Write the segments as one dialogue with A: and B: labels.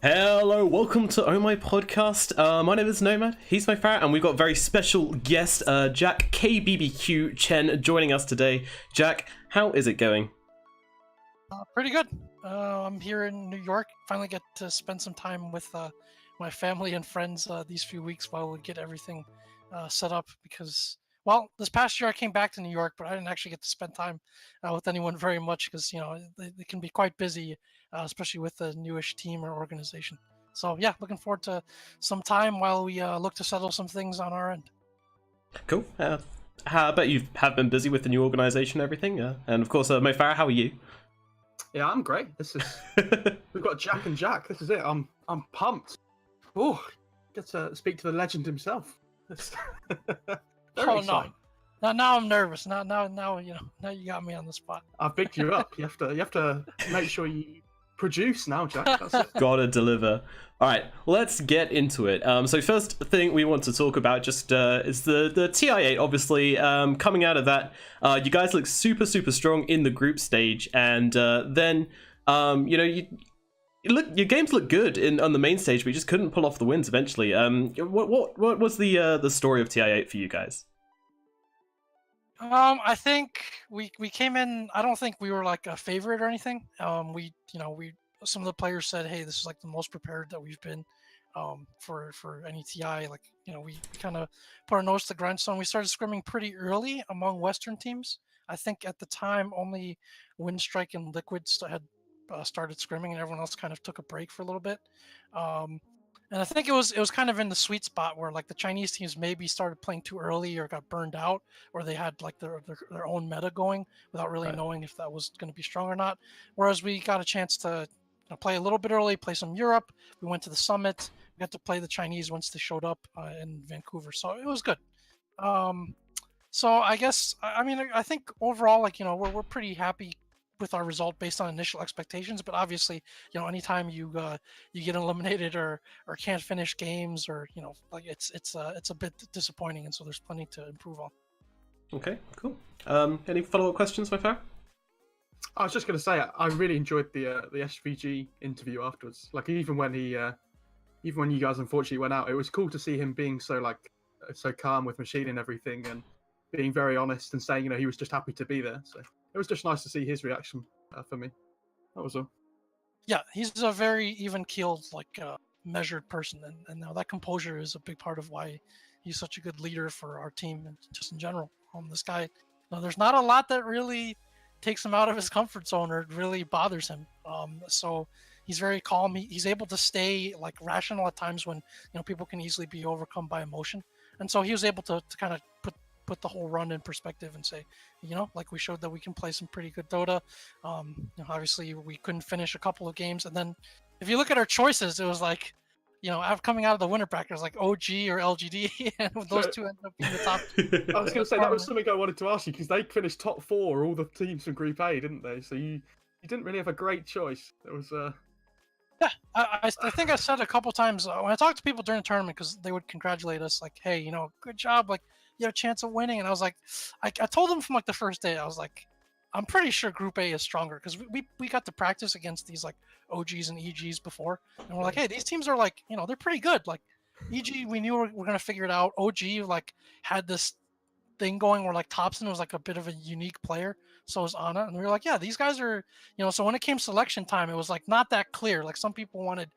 A: Hello, welcome to Oh My Podcast. My name is Nomad, he's MoFarah, and we've got a very special guest, Jack KBBQ Chen, joining us today. Jack, how is it going?
B: Pretty good. I'm here in New York. Finally get to spend some time with my family and friends these few weeks while we get everything set up because, well, this past year I came back to New York, but I didn't actually get to spend time with anyone very much because, you know, they can be quite busy, especially with the newish team or organization. So, yeah, looking forward to some time while we look to settle some things on our end.
A: Cool. I bet you have been busy with the new organization and everything. And of course, MoFarah, how are you?
C: Yeah, I'm great. This is we've got Jack and Jack. This is it. I'm pumped. Oh, get to speak to the legend himself.
B: Oh no! Now I'm nervous. Now you know. Now you got me on the spot.
C: I picked you up. You have to make sure you produce now, Jack. That's it.
A: Gotta deliver. All right, let's get into it. So first thing we want to talk about just is the TI8. Obviously, coming out of that, you guys look super strong in the group stage, and then your games look good on the main stage, but you just couldn't pull off the wins eventually. What was the story of TI8 for you guys?
B: I think we came in. I don't think we were like a favorite or anything. We some of the players said, hey, this is like the most prepared that we've been for any TI. Like, we kind of put our nose to the grindstone. We started scrimming pretty early among Western teams. I think at the time only Windstrike and Liquid had started scrimming, and everyone else kind of took a break for a little bit. And I think it was kind of in the sweet spot where like the Chinese teams maybe started playing too early or got burned out, or they had like their own meta going without really knowing if that was going to be strong or not. Whereas we got a chance to play a little bit early, play some Europe. We went to the summit. We got to play the Chinese once they showed up in Vancouver, so it was good. So I guess I think overall, like, we're pretty happy with our result based on initial expectations, but obviously, anytime you get eliminated or can't finish games, or like it's a bit disappointing, and so there's plenty to improve on.
A: Okay, cool. Any follow-up questions, MoFarah?
C: I was just going to say, I really enjoyed the SVG interview afterwards. Like, even when you guys unfortunately went out, it was cool to see him being so calm with Machine and everything, and being very honest and saying, he was just happy to be there. So it was just nice to see his reaction for me. That was all. Yeah,
B: he's a very even-keeled, measured person, and now that composure is a big part of why he's such a good leader for our team and just in general. This guy, there's not a lot that really takes him out of his comfort zone or really bothers him. So he's very calm. He's able to stay rational at times when people can easily be overcome by emotion, and so he was able to kind of put the whole run in perspective and say, we showed that we can play some pretty good Dota. Obviously we couldn't finish a couple of games, and then if you look at our choices, it was like, coming out of the winter bracket, it was like OG or LGD, and those two ended up being the top.
C: I was going to say, that was something I wanted to ask you, because they finished top 4, all the teams from Group A, didn't they? So you didn't really have a great choice. It was
B: Yeah, I think I said a couple times when I talked to people during the tournament, because they would congratulate us, like, hey, good job, like, you have a chance of winning. And I was like, I told them from the first day, I was like, I'm pretty sure Group A is stronger, because we got to practice against these OGs and EGs before, and we're like, hey, these teams are they're pretty good. Like, EG, we knew we're gonna figure it out. OG had this thing going where Thompson was a bit of a unique player, so was Ana, and we were like, yeah, these guys are, so when it came selection time, it was not that clear. Some people wanted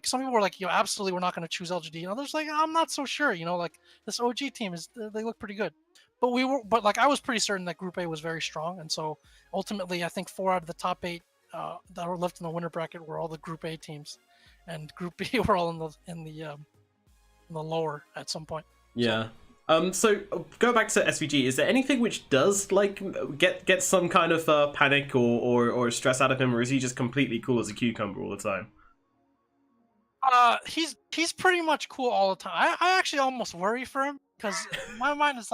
B: some people were like, absolutely, we're not going to choose LGD, and others I'm not so sure, this OG team they look pretty good. But I was pretty certain that Group A was very strong, and so ultimately I think 4 out of the top 8 that were left in the winter bracket were all the Group A teams, and Group B were all in the lower at some point.
A: Yeah. So go back to SVG. Is there anything which does get some kind of panic or stress out of him, or is he just completely cool as a cucumber all the time?
B: He's pretty much cool all the time. I actually almost worry for him, because my mind is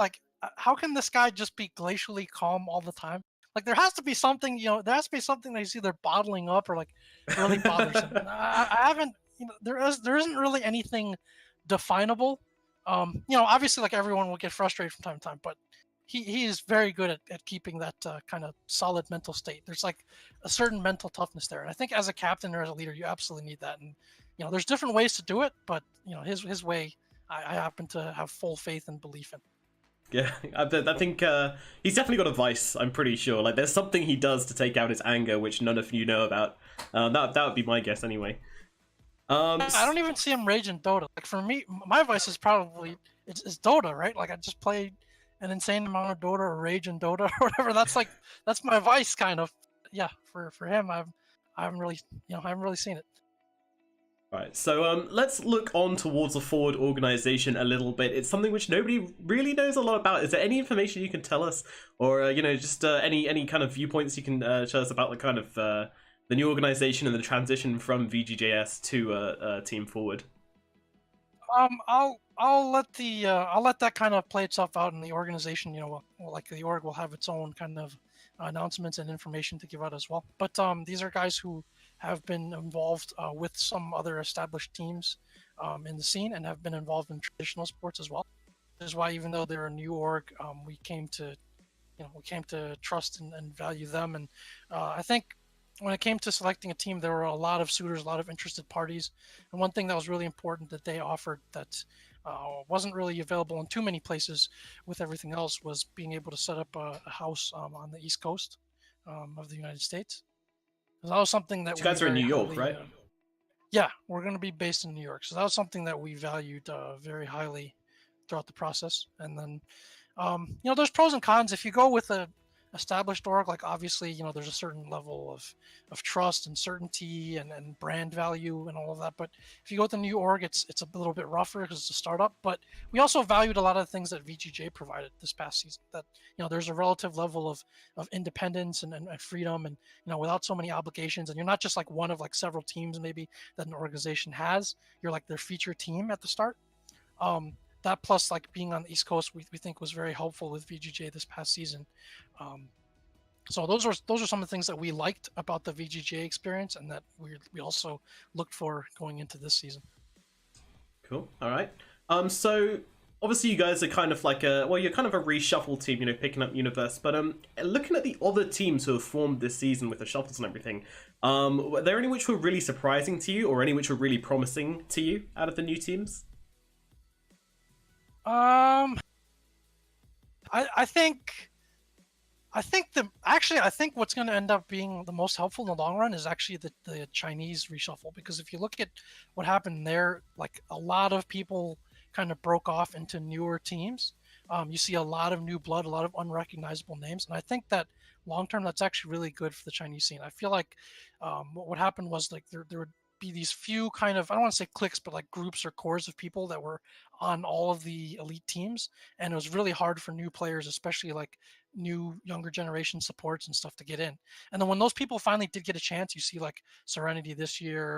B: how can this guy just be glacially calm all the time? There has to be something, there has to be something that he's either bottling up or really bothers him. I haven't, there isn't really anything definable. Obviously, everyone will get frustrated from time to time, but he is very good at keeping that kind of solid mental state. There's a certain mental toughness there, and I think as a captain or as a leader, you absolutely need that. And there's different ways to do it, but his way, I happen to have full faith and belief in.
A: Yeah, I think he's definitely got a vice. I'm pretty sure. There's something he does to take out his anger, which none of you know about. That would be my guess anyway.
B: I don't even see him rage in Dota. For me, my vice is probably it's Dota, right? I just play an insane amount of Dota or rage in Dota or whatever. That's my vice, kind of. Yeah, for him, I haven't really seen it.
A: Right, so let's look on towards the forward organization a little bit. It's something which nobody really knows a lot about. Is there any information you can tell us, or just any kind of viewpoints you can show us about the kind of the new organization and the transition from VGJ.S to Team Forward?
B: I'll let that kind of play itself out in the organization. The org will have its own kind of announcements and information to give out as well. But these are guys who have been involved with some other established teams in the scene and have been involved in traditional sports as well. This is why, even though they're a new org, we came to trust and value them. And I think when it came to selecting a team, there were a lot of suitors, a lot of interested parties. And one thing that was really important that they offered that wasn't really available in too many places with everything else was being able to set up a house on the East Coast of the United States. And that was something that
A: You guys are in
B: very
A: New York,
B: highly,
A: right?
B: yeah, we're going to be based in New York. So that was something that we valued very highly throughout the process. And then, there's pros and cons. If you go with a established org, like obviously, there's a certain level of trust and certainty and brand value and all of that. But if you go with a new org, it's a little bit rougher because it's a startup. But we also valued a lot of the things that VGJ provided this past season. That there's a relative level of independence and freedom, and without so many obligations. And you're not just like one of like several teams maybe that an organization has. You're like their feature team at the start. That plus like being on the East Coast, we think was very helpful with VGJ this past season. So those are some of the things that we liked about the VGJ experience, and that we also looked for going into this season.
A: Cool. All right. So obviously you guys are kind of like you're kind of a reshuffle team, picking up Universe. But looking at the other teams who have formed this season with the shuffles and everything, were there any which were really surprising to you, or any which were really promising to you out of the new teams?
B: I think what's going to end up being the most helpful in the long run is actually the Chinese reshuffle, because if you look at what happened there, like a lot of people kind of broke off into newer teams. You see a lot of new blood, a lot of unrecognizable names, and I think that long term that's actually really good for the Chinese scene. I feel like what happened was like there would be these few kind of, I don't want to say cliques, but like groups or cores of people that were on all of the elite teams, and it was really hard for new players, especially like new younger generation supports and stuff, to get in. And then when those people finally did get a chance, you see like Serenity this year,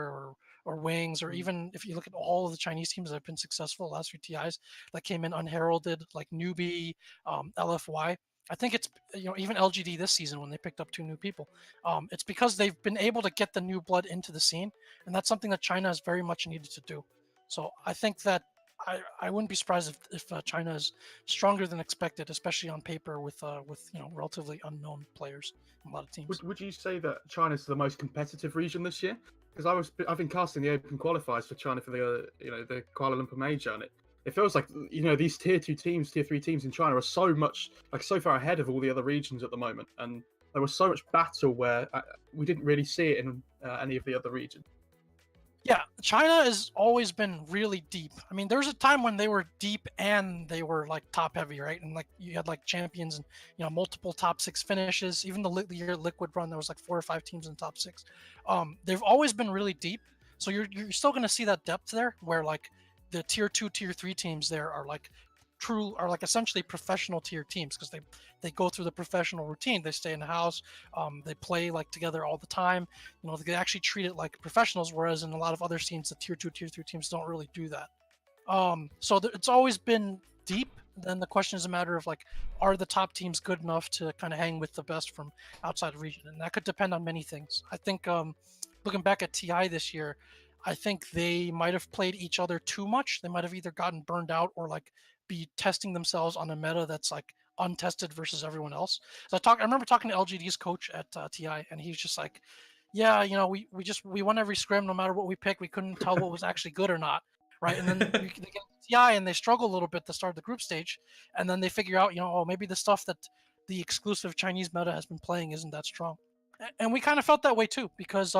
B: or Wings, or even if you look at all of the Chinese teams that have been successful the last few TIs that came in unheralded, like Newbie, LFY. I think it's even LGD this season when they picked up 2 new people. It's because they've been able to get the new blood into the scene, and that's something that China has very much needed to do. So I think that I wouldn't be surprised if China is stronger than expected, especially on paper with relatively unknown players in a lot of teams.
C: Would you say that China's the most competitive region this year? Because I've been casting the open qualifiers for China for the the Kuala Lumpur Major, and it feels like these tier 2 teams, tier 3 teams in China are so far ahead of all the other regions at the moment, and there was so much battle where we didn't really see it in any of the other regions.
B: Yeah, China has always been really deep. I mean, there was a time when they were deep and they were like top heavy, right? And like you had like champions and multiple top 6 finishes. Even the year Liquid run, there was like 4 or 5 teams in the top 6. They've always been really deep. So you're still going to see that depth there, where like the tier 2, tier 3 teams there are like essentially professional tier teams, because they go through the professional routine. They stay in the house, they play like together all the time. They actually treat it like professionals, whereas in a lot of other teams, the tier 2, tier 3 teams don't really do that. So it's always been deep. Then the question is a matter of like, are the top teams good enough to kind of hang with the best from outside the region? And that could depend on many things. I think looking back at TI this year, I think they might have played each other too much. They might have either gotten burned out or like be testing themselves on a meta that's like untested versus everyone else. So I remember talking to LGD's coach at TI, and he's just like, yeah, we won every scrim no matter what we picked. We couldn't tell what was actually good or not, right? And then they get to TI and they struggle a little bit to start the group stage, and then they figure out, maybe the stuff that the exclusive Chinese meta has been playing isn't that strong. And we kind of felt that way too, because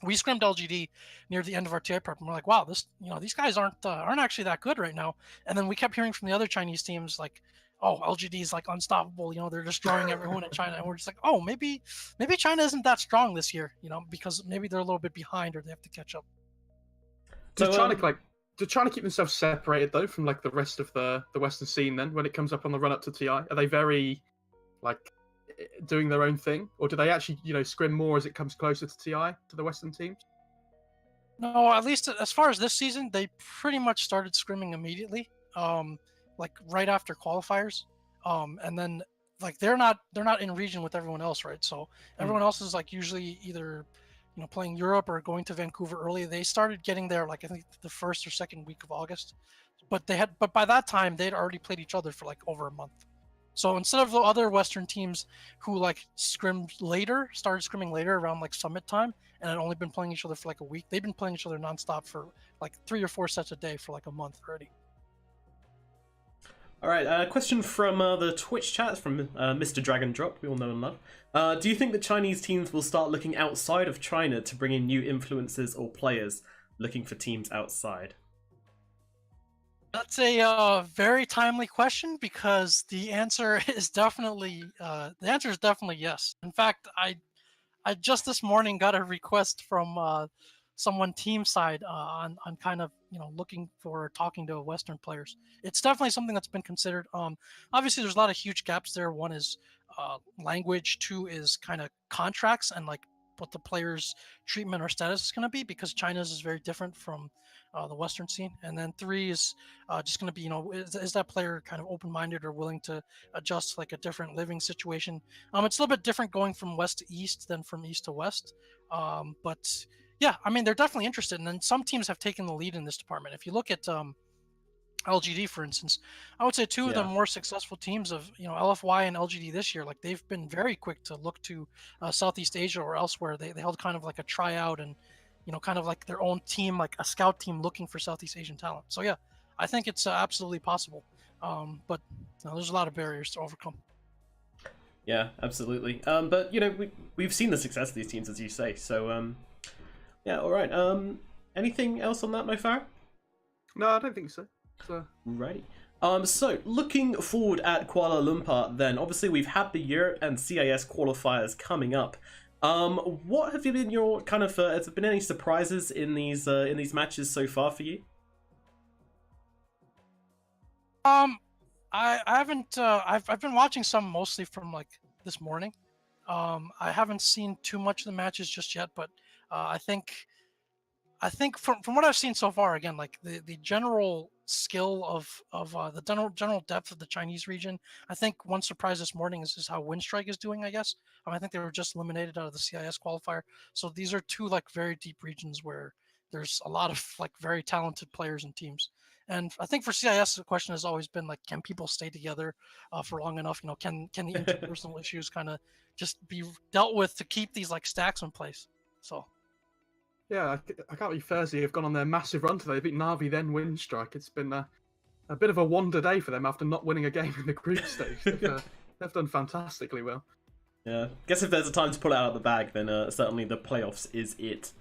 B: we scrimmed LGD near the end of our TI prep, and we're like, wow, these guys aren't actually that good right now. And then we kept hearing from the other Chinese teams like, oh, LGD is like unstoppable. They're destroying everyone in China. And we're just like, oh, maybe China isn't that strong this year, because maybe they're a little bit behind or they have to catch up.
C: Does China keep themselves separated though from like the rest of the Western scene then when it comes up on the run up to TI? Are they very like doing their own thing, or do they actually scrim more as it comes closer to TI, to the Western teams?
B: No, at least as far as this season, they pretty much started scrimming immediately, like right after qualifiers, and then like they're not in region with everyone else, right? So everyone else is like usually either playing Europe or going to Vancouver early. They started getting there like I think the first or second week of August, but by that time they'd already played each other for like over a month. So instead of the other Western teams who like started scrimming later around like summit time and had only been playing each other for like a week, they've been playing each other nonstop for like 3 or 4 sets a day for like a month already.
A: All right, a question from the Twitch chat from Mr. Dragon Drop, we all know and love. Do you think the Chinese teams will start looking outside of China to bring in new influences or players looking for teams outside?
B: That's a very timely question because the answer is definitely yes. In fact, I just this morning got a request from someone team side on kind of looking for talking to Western players. It's definitely something that's been considered. Obviously, there's a lot of huge gaps there. One is language. Two is kind of contracts and like what the players' treatment or status is going to be because China's is very different from the Western scene. And then three is just going to be is that player kind of open-minded or willing to adjust like a different living situation. It's a little bit different going from west to east than from east to west. But yeah, I mean, they're definitely interested. And then some teams have taken the lead in this department. If you look at LGD, for instance, I would say two of the more successful teams of LFY and LGD this year, like they've been very quick to look to Southeast Asia or elsewhere. They held kind of like a tryout and kind of like their own team, like a scout team looking for Southeast Asian talent. So yeah, I think it's absolutely possible. But there's a lot of barriers to overcome.
A: Yeah, absolutely. But we've seen the success of these teams, as you say. So yeah, all right. Anything else on that, MoFarah?
C: No, I don't think so.
A: Righty. So looking forward at Kuala Lumpur, then obviously we've had the Europe and CIS qualifiers coming up. What have been your kind of? Has there been any surprises in these matches so far for you?
B: I haven't. I've been watching some mostly from like this morning. I haven't seen too much of the matches just yet, but I think from what I've seen so far, again, like the general skill of the general depth of the Chinese region. I think one surprise this morning is how Windstrike is doing. I guess I think they were just eliminated out of the CIS qualifier. So these are two like very deep regions where there's a lot of like very talented players and teams. And I think for CIS, the question has always been like, can people stay together for long enough? Can the interpersonal issues kind of just be dealt with to keep these like stacks in place? So.
C: Yeah, I can't believe Thursday have gone on their massive run today. They beat Na'Vi, then Windstrike. It's been a bit of a wander day for them after not winning a game in the group stage. They've done fantastically well.
A: Yeah, guess if there's a time to pull it out of the bag, then certainly the playoffs is it.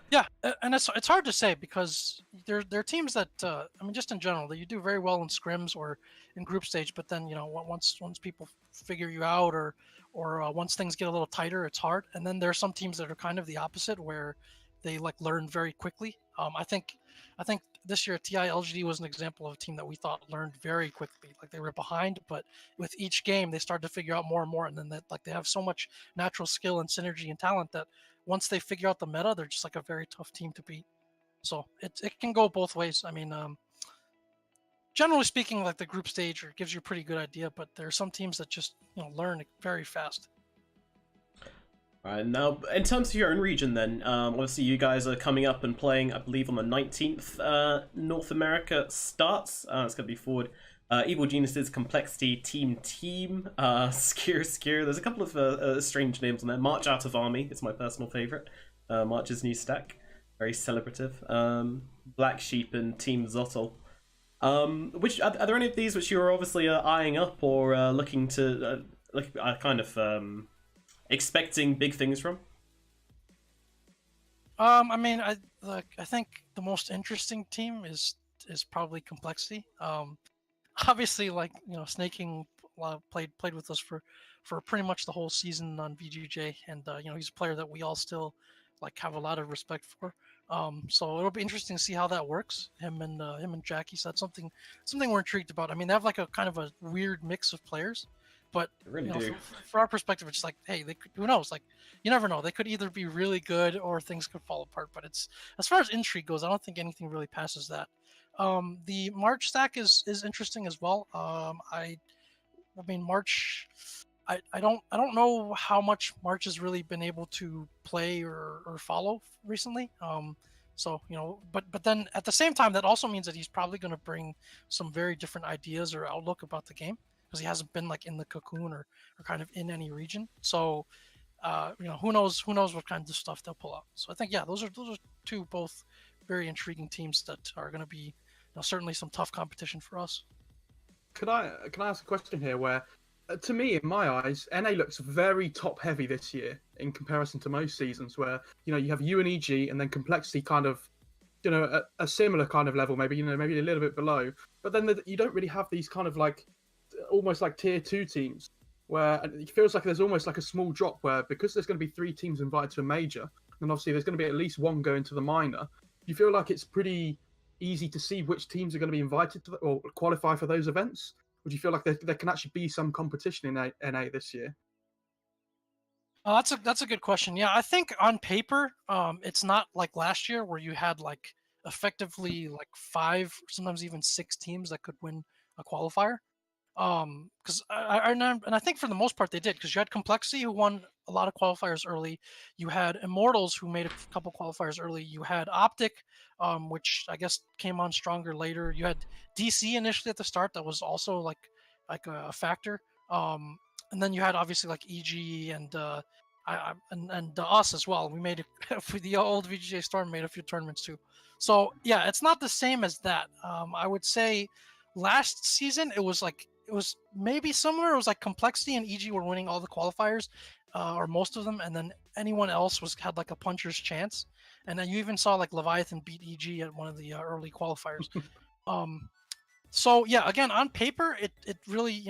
B: Yeah, and it's hard to say because there are teams that I mean, just in general, that you do very well in scrims or in group stage, but then once people figure you out or once things get a little tighter, it's hard. And then there are some teams that are kind of the opposite, where they like learn very quickly. I think this year TI8 was an example of a team that we thought learned very quickly. Like they were behind, but with each game they started to figure out more and more, and then they have so much natural skill and synergy and talent that once they figure out the meta, they're just like a very tough team to beat. So it can go both ways. I mean, generally speaking, like the group stage gives you a pretty good idea, but there are some teams that just learn very fast.
A: All right, now in terms of your own region, then obviously you guys are coming up and playing, I believe, on the 19th. North America starts. It's going to be forward. Evil Geniuses, Complexity, Team, Skier. There's a couple of strange names on there. March Out of Army is my personal favorite. March's new stack, very celebrative. Black Sheep and Team Zottel. Which are there any of these which you're obviously eyeing up or looking to kind of expecting big things from?
B: I mean, I think the most interesting team is probably Complexity. Obviously, like Sneyking played with us for pretty much the whole season on VGJ, and he's a player that we all still like have a lot of respect for. So it'll be interesting to see how that works. Him and Jackie. So that's something we're intrigued about. I mean, they have like a kind of a weird mix of players, but
A: really do.
B: For our perspective, it's like, hey, who knows? Like, you never know. They could either be really good or things could fall apart. But it's, as far as intrigue goes, I don't think anything really passes that. The March stack is interesting as well. I mean, March I don't know how much March has really been able to play or follow recently. So but then at the same time, that also means that he's probably going to bring some very different ideas or outlook about the game because he hasn't been like in the cocoon or kind of in any region. So who knows what kinds of stuff they'll pull out. So I think those are two both very intriguing teams that are going to be certainly some tough competition for us.
C: Can I ask a question here? Where to me, in my eyes, NA looks very top heavy this year in comparison to most seasons. Where you have UNEG and then Complexity kind of a similar kind of level, maybe maybe a little bit below. But then you don't really have these kind of like almost like tier 2 teams where it feels like there's almost like a small drop where because there's going to be 3 teams invited to a major, and obviously there's going to be at least one going to the minor. You feel like it's pretty easy to see which teams are going to be invited to or qualify for those events? Would you feel like there can actually be some competition in NA this year?
B: That's a good question. Yeah, I think on paper, it's not like last year where you had like effectively like 5, sometimes even 6 teams that could win a qualifier. Because I think for the most part they did, because you had Complexity who won a lot of qualifiers early. You had Immortals who made a couple qualifiers early. You had Optic, which I guess came on stronger later. You had DC initially at the start, that was also like a factor. And then you had obviously like EG and us as well. We made the old VGJ.Storm made a few tournaments too. So yeah, it's not the same as that. I would say last season it was maybe similar. It was like Complexity and EG were winning all the qualifiers, or most of them, and then anyone else had like a puncher's chance. And then you even saw like Leviathan beat EG at one of the early qualifiers. So yeah, again, on paper, it really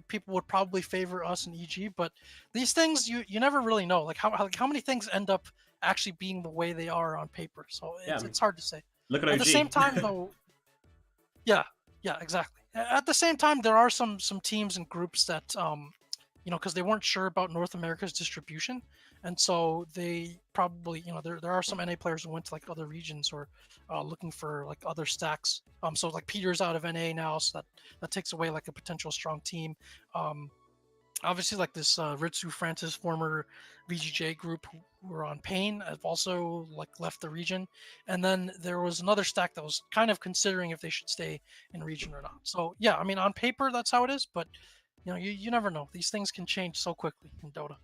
B: people would probably favor us and EG, but these things you never really know. Like how many things end up actually being the way they are on paper. So it's hard to say.
A: Look at OG.
B: At the same time, though, yeah, exactly. At the same time, there are some teams and groups that because they weren't sure about North America's distribution, and so they probably there are some NA players who went to like other regions or looking for like other stacks. So like Peter's out of NA now, so that takes away like a potential strong team. Obviously, like this Ritsu Francis former VGJ group who were on Pain have also like left the region, and then there was another stack that was kind of considering if they should stay in region or not. So yeah, I mean on paper that's how it is, but you never know. These things can change so quickly in Dota.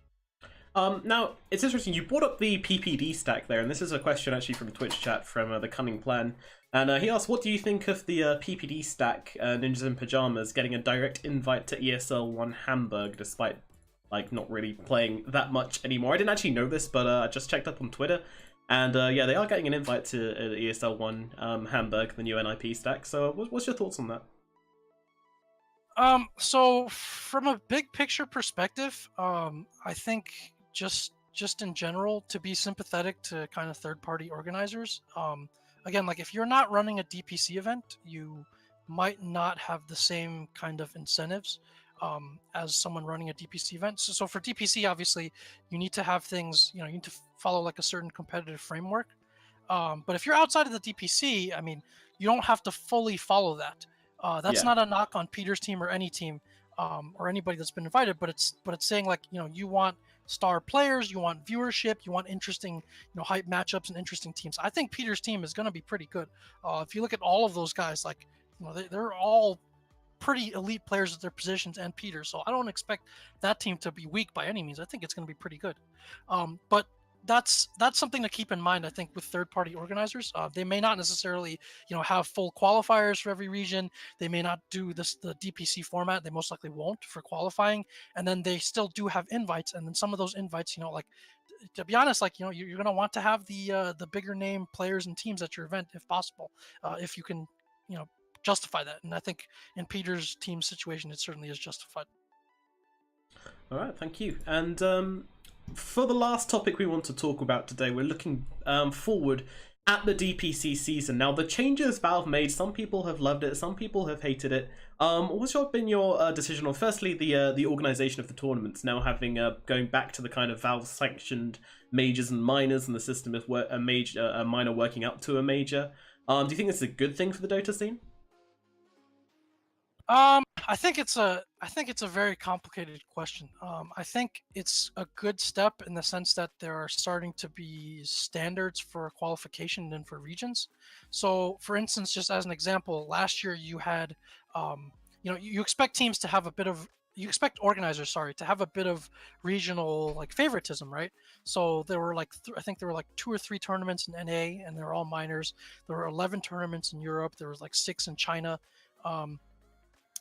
A: Now, it's interesting, you brought up the PPD stack there, and this is a question actually from Twitch chat from the Cunning Plan. And he asked, what do you think of the PPD stack, Ninjas in Pajamas, getting a direct invite to ESL 1 Hamburg, despite like not really playing that much anymore? I didn't actually know this, but I just checked up on Twitter. And yeah, they are getting an invite to ESL 1 Hamburg, the new NIP stack. So what's your thoughts on that?
B: So from a big picture perspective, I think just in general, to be sympathetic to kind of third-party organizers. Again, like if you're not running a DPC event, you might not have the same kind of incentives as someone running a DPC event. So for DPC, obviously, you need to have things, you need to follow like a certain competitive framework. But if you're outside of the DPC, I mean, you don't have to fully follow that. That's not a knock on Peter's team or any team or anybody that's been invited, but it's saying like, you want star players, you want viewership, you want interesting, hype matchups and interesting teams. I think Peter's team is going to be pretty good. If you look at all of those guys, like, they're all pretty elite players at their positions and Peter. So I don't expect that team to be weak by any means. I think it's going to be pretty good. But that's something to keep in mind, I think, with third-party organizers. They may not necessarily, have full qualifiers for every region. They may not do the DPC format. They most likely won't for qualifying. And then they still do have invites. And then some of those invites, like, to be honest, like, you're going to want to have the bigger name players and teams at your event if possible, if you can, justify that. And I think in Peter's team situation, it certainly is justified.
A: All right, thank you. And for the last topic we want to talk about today, we're looking forward at the DPC season. Now, the changes Valve made, some people have loved it, some people have hated it. What's been your decision on, firstly, the organization of the tournaments, now having going back to the kind of Valve-sanctioned majors and minors, and the system of a minor working up to a major? Do you think this is a good thing for the Dota scene?
B: I I think it's a very complicated question. I think it's a good step in the sense that there are starting to be standards for qualification and for regions. So, for instance, just as an example, last year you had, you expect teams to have a bit of you expect organizers, sorry, to have a bit of regional like favoritism, right? So there were like I think there were like 2 or 3 tournaments in NA, and they're all minors. There were 11 tournaments in Europe. There was like 6 in China.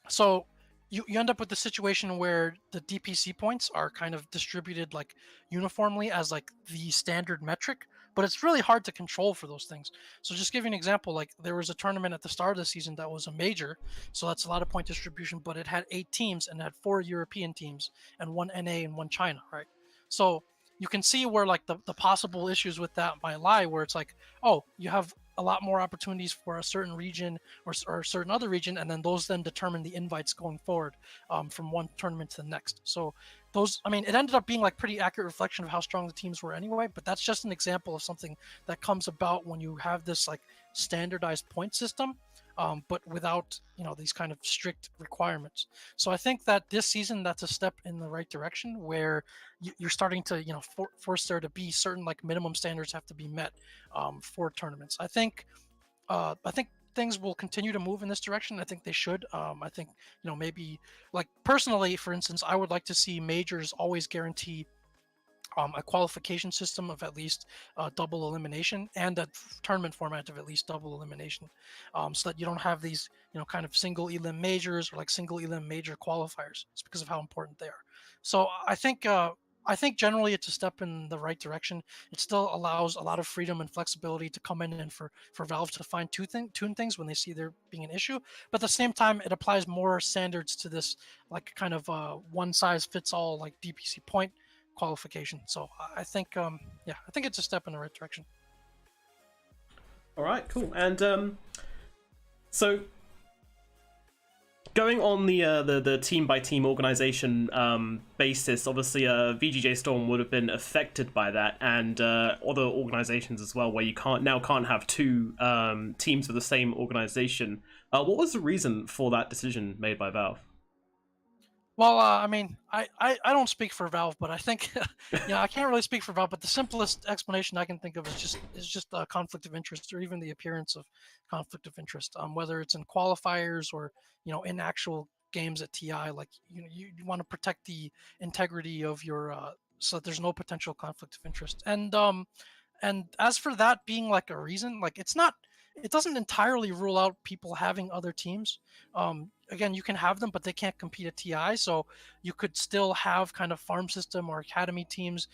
B: So you end up with the situation where the DPC points are kind of distributed like uniformly as like the standard metric, but it's really hard to control for those things. So just give you an example, like there was a tournament at the start of the season that was a major, so that's a lot of point distribution, but it had 8 teams and it had 4 European teams and 1 NA and 1 China, right? So you can see where like the possible issues with that might lie, where it's like, oh, you have a lot more opportunities for a certain region or a certain other region, and then those then determine the invites going forward from one tournament to the next. So those, I mean, it ended up being like pretty accurate reflection of how strong the teams were anyway, but that's just an example of something that comes about when you have this like standardized point system, but without, these kind of strict requirements. So I think that this season, that's a step in the right direction, where you're starting to, force there to be certain like minimum standards have to be met for tournaments. I think things will continue to move in this direction. I think they should. I think, maybe like personally, for instance, I would like to see majors always guarantee a qualification system of at least double elimination, and a tournament format of at least double elimination, so that you don't have these, kind of single elim majors or like single elim major qualifiers. It's because of how important they are. So I think generally it's a step in the right direction. It still allows a lot of freedom and flexibility to come in and for Valve to fine tune things when they see there being an issue. But at the same time, it applies more standards to this like kind of one size fits all like DPC point qualification. So I think I think it's a step in the right direction.
A: All right, cool. And so going on the team by team organization basis, obviously VGJ.Storm would have been affected by that, and other organizations as well, where you can't have 2 teams of the same organization. What was the reason for that decision made by Valve?
B: Well, I mean, I don't speak for Valve, but I think, I can't really speak for Valve, but the simplest explanation I can think of is just a conflict of interest, or even the appearance of conflict of interest, whether it's in qualifiers or, in actual games at TI. Like, you want to protect the integrity of your, so that there's no potential conflict of interest. And as for that being like a reason, like it doesn't entirely rule out people having other teams. Again, you can have them, but they can't compete at TI. So you could still have kind of farm system or academy teams.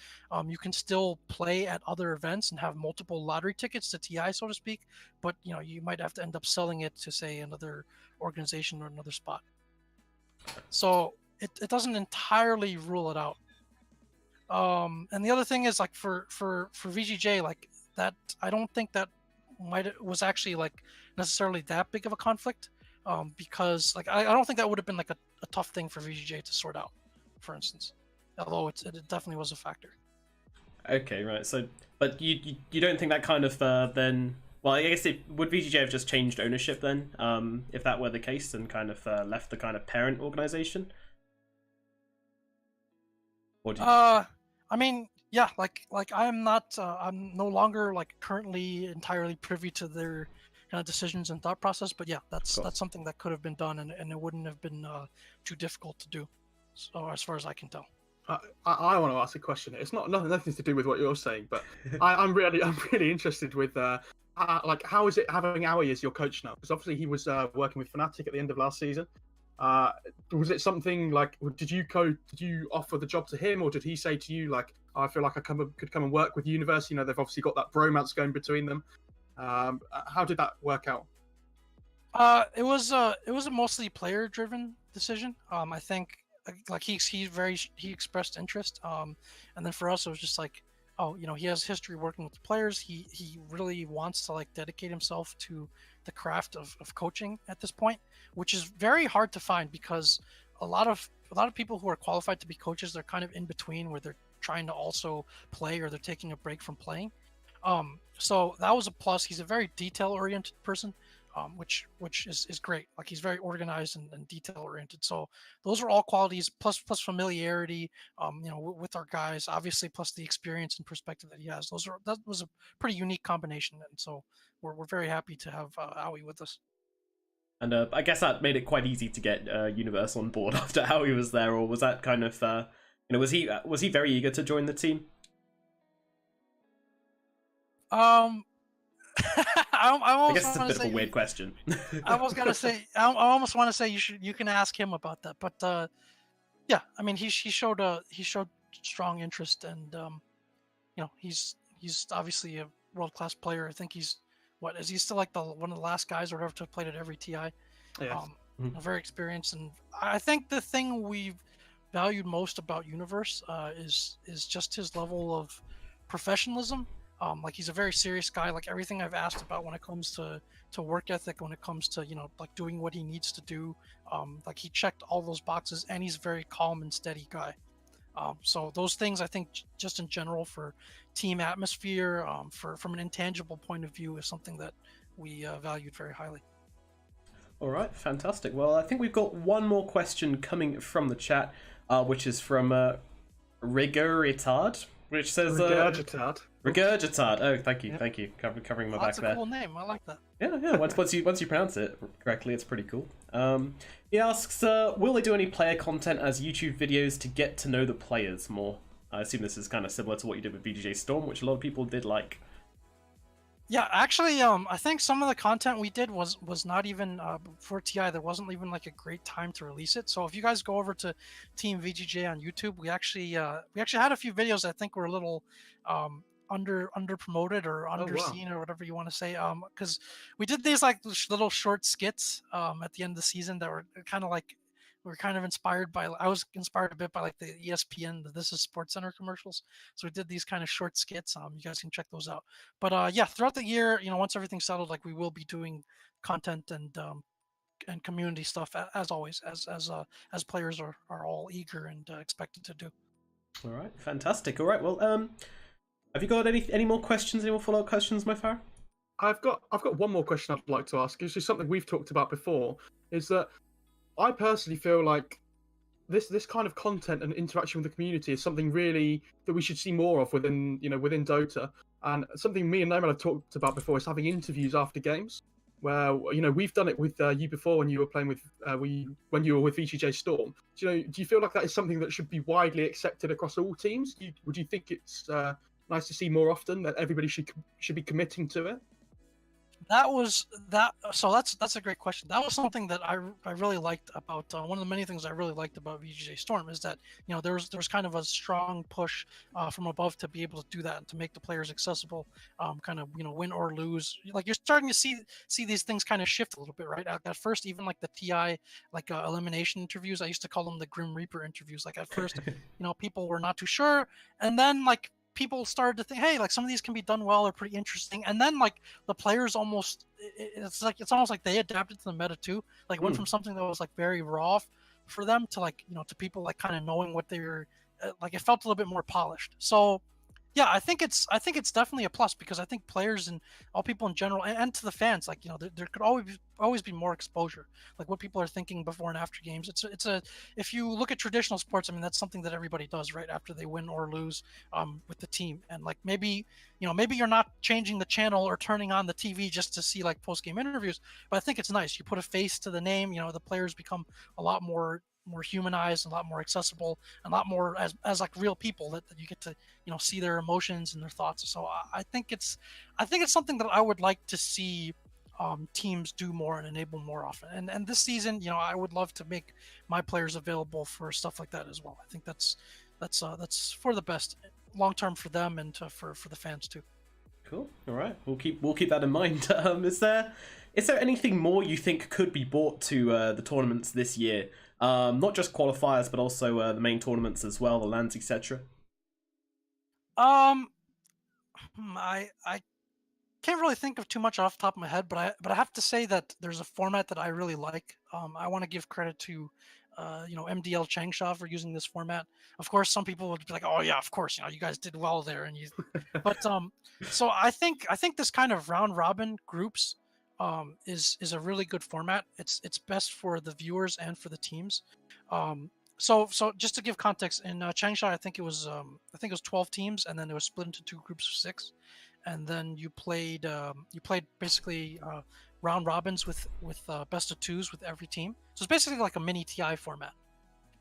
B: You can still play at other events and have multiple lottery tickets to TI, so to speak. But you might have to end up selling it to, say, another organization or another spot. So it doesn't entirely rule it out. And the other thing is, like, for VGJ, like that, I don't think that was actually like necessarily that big of a conflict, because like I don't think that would have been like a tough thing for VGJ to sort out, for instance, although it definitely was a factor.
A: Okay, right. So, but you don't think that kind of then? Well, I guess would VGJ have just changed ownership then, if that were the case, and kind of left the kind of parent organization? Or
B: I mean, yeah, like I'm not, I'm no longer like currently entirely privy to their kind of decisions and thought process, but yeah, that's something that could have been done, and it wouldn't have been too difficult to do. So as far as I can tell.
C: I want to ask a question. It's nothing to do with what you're saying, but I'm really interested with like, how is it having Aoi as your coach now? Because obviously he was working with Fnatic at the end of last season. Was it something like, did you offer the job to him, or did he say to you like, I feel like I could come and work with Universe? They've obviously got that bromance going between them. How did that work out?
B: It was a mostly player driven decision. I think like he expressed interest. And then for us it was just like, oh, he has history working with the players. He really wants to like dedicate himself to the craft of coaching at this point, which is very hard to find, because a lot of people who are qualified to be coaches, they're kind of in between, where they're trying to also play, or they're taking a break from playing. So that was a plus. He's a very detail oriented person. which is great. Like he's very organized and detail oriented. So those are all qualities plus familiarity, with our guys, obviously, plus the experience and perspective that he has. That was a pretty unique combination, and so we're very happy to have Aoi with us.
A: And I guess that made it quite easy to get Universe on board after Howie was there, or was that kind of was he very eager to join the team?
B: I
A: guess it's a bit of a weird question.
B: I was gonna say I almost want to say you can ask him about that, but yeah, I mean he showed strong interest, and he's obviously a world class player. I think he's is he still like one of the last guys or whatever to have played at every TI?
C: Yes.
B: Very experienced, and I think the thing we've valued most about Universe is just his level of professionalism. Like he's a very serious guy. Like everything I've asked about when it comes to work ethic, when it comes to like doing what he needs to do, like he checked all those boxes, and he's a very calm and steady guy. So those things I think just in general for team atmosphere, from an intangible point of view, is something that we valued very highly.
A: All right, fantastic. Well, I think we've got one more question coming from the chat, which is from Rigoritard, which says Regurgitard. Oh, thank you, thank you. Covering my back
B: there. That's a cool name. I like that.
A: Yeah. Once you pronounce it correctly, it's pretty cool. He asks, will they do any player content as YouTube videos to get to know the players more? I assume this is kind of similar to what you did with VGJ.Storm, which a lot of people did like.
B: Yeah, actually, I think some of the content we did was not even for TI. There wasn't even like a great time to release it. So if you guys go over to Team VGJ on YouTube, we actually had a few videos I think were a little under promoted or underseen or whatever you want to say. Because we did these like little short skits at the end of the season that were kind of like. We're kind of inspired by. I was inspired a bit by like the ESPN, the This Is Sports Center commercials. So we did these kind of short skits. You guys can check those out. But yeah, throughout the year, once everything's settled, like we will be doing content and community stuff as always, as players are all eager and expected to do.
A: All right, fantastic. All right, well, have you got any more questions? Any more follow-up questions, MoFarah?
C: I've got one more question I'd like to ask. It's just something we've talked about before. Is that I personally feel like this kind of content and interaction with the community is something really that we should see more of within Dota. And something me and Nomad have talked about before is having interviews after games, where we've done it with you before when you were playing with when you were with VGJ.Storm. Do you feel like that is something that should be widely accepted across all teams? Would you think it's nice to see more often, that everybody should be committing to it?
B: So that's a great question. That was something that I really liked about one of the many things I really liked about VGJ.Storm is that there was kind of a strong push from above to be able to do that and to make the players accessible, kind of win or lose. Like you're starting to see these things kind of shift a little bit, right? At first, even like the TI elimination interviews, I used to call them the Grim Reaper interviews. Like at first, people were not too sure, and then like people started to think, hey, like some of these can be done well, they're pretty interesting, and then like the players almost it's almost like they adapted to the meta too. Like went from something that was like very raw for them to like to people like kind of knowing what they were like. It felt a little bit more polished. So yeah, I think it's definitely a plus, because I think players and all people in general, and to the fans, like there could always be more exposure, like what people are thinking before and after games. If you look at traditional sports, I mean that's something that everybody does right after they win or lose with the team, and like maybe you're not changing the channel or turning on the TV just to see like post game interviews, but I think it's nice. You put a face to the name. The players become a lot more humanized, a lot more accessible, and a lot more as like real people that you get to see their emotions and their thoughts. So I think it's something that I would like to see teams do more and enable more often. And this season, I would love to make my players available for stuff like that as well. I think that's for the best long term for them and for the fans too.
A: Cool. All right, we'll keep that in mind. Is there anything more you think could be brought to the tournaments this year? Not just qualifiers, but also the main tournaments as well, the lands, etc.
B: I can't really think of too much off the top of my head, but I have to say that there's a format that I really like. I want to give credit to MDL Changsha for using this format. Of course, some people would be like, "Oh yeah, of course, you guys did well there," but so I think this kind of round robin groups is a really good format. It's best for the viewers and for the teams. So just to give context, in Shanghai, I think it was 12 teams, and then it was split into two groups of six, and then you played basically round robins with best of twos with every team. So it's basically like a mini TI format.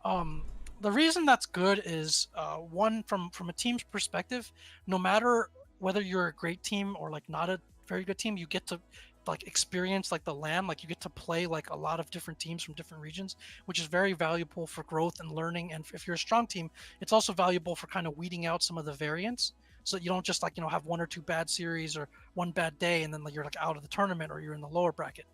B: Um, the reason that's good is one, from a team's perspective, no matter whether you're a great team or like not a very good team, you get to like experience like the land, like you get to play like a lot of different teams from different regions, which is very valuable for growth and learning. And if you're a strong team, it's also valuable for kind of weeding out some of the variants, so that you don't just like have one or two bad series or one bad day and then like, you're like out of the tournament or you're in the lower bracket.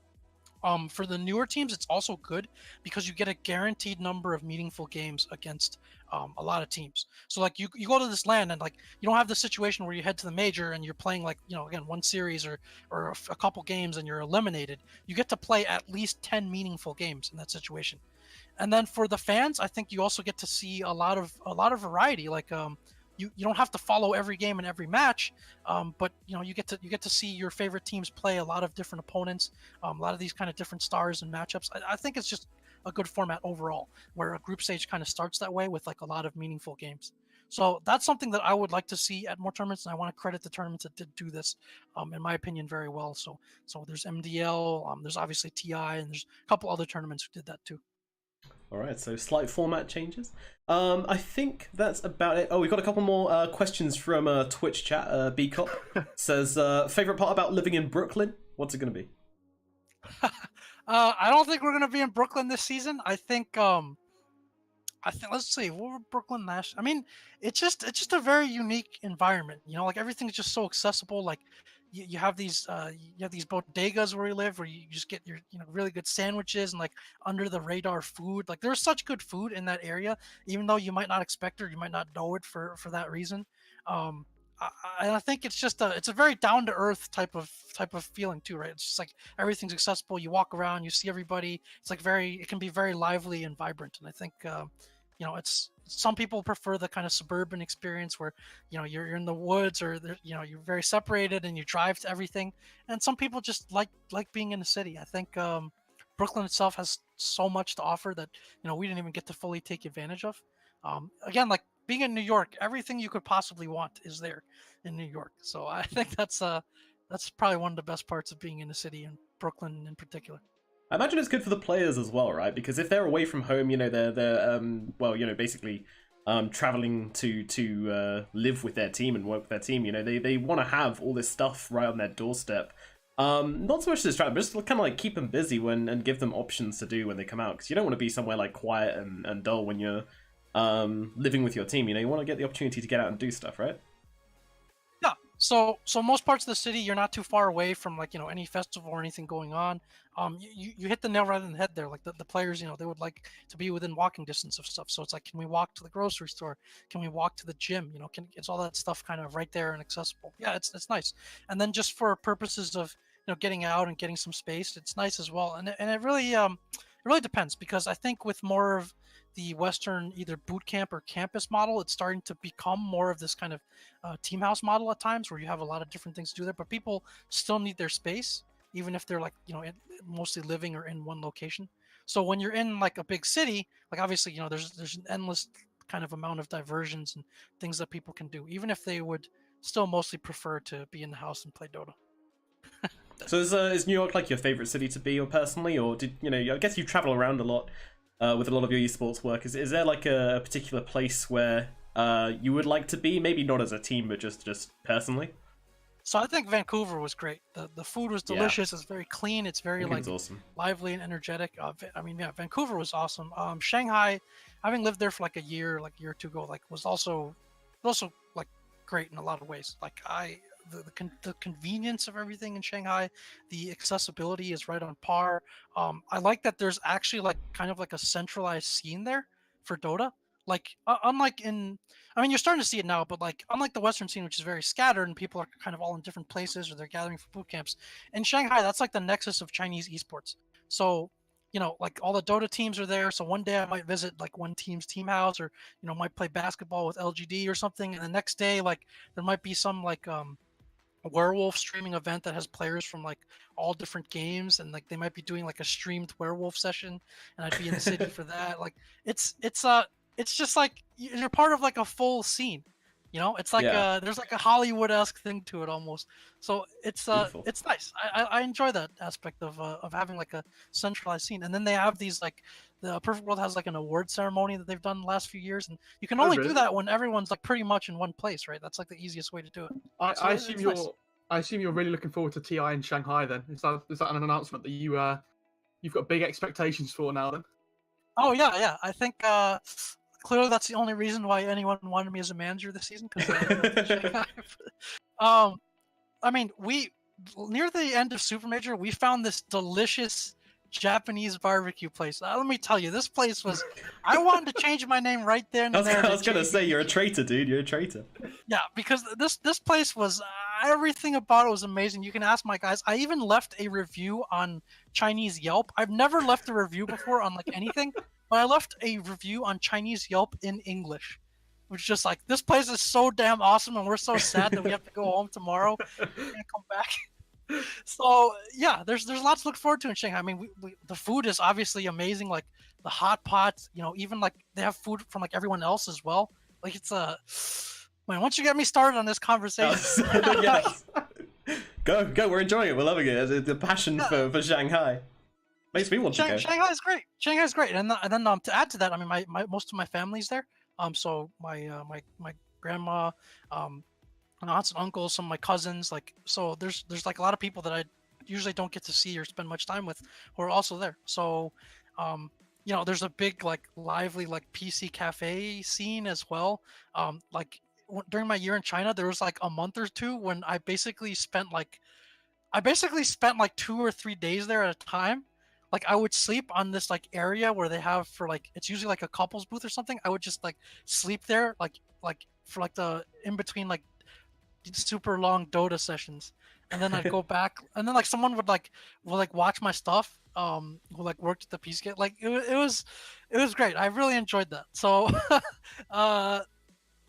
B: For the newer teams, it's also good because you get a guaranteed number of meaningful games against a lot of teams. So like you go to this land and like you don't have the situation where you head to the major and you're playing like again one series or a couple games and you're eliminated. You get to play at least 10 meaningful games in that situation. And then for the fans, I think you also get to see a lot of variety. Like you don't have to follow every game and every match, but you get to see your favorite teams play a lot of different opponents, a lot of these kind of different stars and matchups. I think it's just a good format overall, where a group stage kind of starts that way with like a lot of meaningful games. So that's something that I would like to see at more tournaments, and I want to credit the tournaments that did do this, in my opinion, very well. So there's MDL, there's obviously TI, and there's a couple other tournaments who did that too.
A: All right, so slight format changes. I think that's about it. Oh, we've got a couple more questions from Twitch chat. B-Cop says, favorite part about living in Brooklyn? What's it going to be?
B: I don't think we're gonna be in Brooklyn this season. I think let's see, what were Brooklyn last? I mean, it's just a very unique environment. Like everything's just so accessible. Like you have these bodegas where you live, where you just get your really good sandwiches and like under the radar food. Like there's such good food in that area, even though you might not expect it, or you might not know it for that reason. Um, I think it's a very down to earth type of feeling too, right? It's just like everything's accessible. You walk around, you see everybody. It's like it can be very lively and vibrant. And I think it's some people prefer the kind of suburban experience where you're in the woods, or you're very separated and you drive to everything. And some people just like being in the city. I think Brooklyn itself has so much to offer that we didn't even get to fully take advantage of. Again, like being in New York, everything you could possibly want is there in New York. So I think that's probably one of the best parts of being in the city, in Brooklyn in particular.
A: I imagine it's good for the players as well, right? Because if they're away from home, they're well, basically traveling to live with their team and work with their team. They want to have all this stuff right on their doorstep. Not so much to distract, but just kind of like keep them busy and give them options to do when they come out. Because you don't want to be somewhere like quiet and dull when you're living with your team. You want to get the opportunity to get out and do stuff, right?
B: Yeah. So most parts of the city, you're not too far away from like any festival or anything going on. You hit the nail right on the head there. Like the players, they would like to be within walking distance of stuff. So it's like, can we walk to the grocery store? Can we walk to the gym? It's all that stuff kind of right there and accessible. Yeah, it's nice. And then just for purposes of getting out and getting some space, it's nice as well. And it really depends, because I think with more of the Western either boot camp or campus model, it's starting to become more of this kind of team house model at times, where you have a lot of different things to do there, but people still need their space, even if they're like mostly living or in one location. So when you're in like a big city, like obviously there's an endless kind of amount of diversions and things that people can do, even if they would still mostly prefer to be in the house and play Dota.
A: So is New York like your favorite city to be, or personally, or did I guess you travel around a lot with a lot of your esports work. Is there like a particular place where you would like to be? Maybe not as a team, but just personally.
B: So I think Vancouver was great. The food was delicious. It's very clean. It's very like
A: awesome.
B: Lively and energetic. Vancouver was awesome. Shanghai, having lived there for like a year or two ago, like was also like great in a lot of ways. Like the convenience of everything in Shanghai, the accessibility is right on par. I like that there's actually like kind of like a centralized scene there for Dota. Like unlike you're starting to see it now, but like unlike the Western scene, which is very scattered and people are kind of all in different places or they're gathering for boot camps, in Shanghai, that's like the nexus of Chinese esports. So like all the Dota teams are there. So one day I might visit like one team's team house, or might play basketball with LGD or something, and the next day like there might be some like werewolf streaming event that has players from like all different games, and like they might be doing like a streamed werewolf session, and I'd be in the city for that. Like it's just like you're part of like a full scene. It's like there's like a Hollywood-esque thing to it almost. So
A: Beautiful.
B: it's nice. I enjoy that aspect of having like a centralized scene. And then they have these like the Perfect World has like an award ceremony that they've done the last few years, and you can only do
C: really?
B: that when everyone's like pretty much in one place, right? That's like the easiest way to do it. So
C: I
B: it's
C: assume
B: nice.
C: I assume you're really looking forward to TI in Shanghai. Then is that an announcement that you've got big expectations for now? Then
B: Oh yeah. I think clearly that's the only reason why anyone wanted me as a manager this season because I mean, we near the end of Super Major, we found this delicious Japanese barbecue place. Let me tell you, this place was. I wanted to change my name right there and there.
A: I was gonna say you're a traitor, dude. You're a traitor.
B: Yeah, because this place was everything about it was amazing. You can ask my guys. I even left a review on Chinese Yelp. I've never left a review before on like anything, but I left a review on Chinese Yelp in English. Which is just like this place is so damn awesome, and we're so sad that we have to go home tomorrow and come back. So yeah, there's lots to look forward to in Shanghai. I mean, the food is obviously amazing. Like the hot pot, even like they have food from like everyone else as well. Like it's a man. Once you get me started on this conversation,
A: Yes. Go. We're enjoying it. We're loving it. It's a passion for Shanghai. Makes me want to go.
B: Shanghai's great. Shanghai's great. And then to add to that, I mean, my most of my family's there. So my grandma, aunts and uncles, some of my cousins, like so there's like a lot of people that I usually don't get to see or spend much time with who are also there. So there's a big like lively like PC cafe scene as well. Like during my year in China, there was like a month or two when I basically spent like 2 or 3 days there at a time. Like I would sleep on this like area where they have for like it's usually like a couples booth or something. I would just like sleep there like for like the in between like super long Dota sessions, and then I'd go back, and then like someone would watch my stuff, who like worked at the PC Gate. Like it was great. I really enjoyed that. So,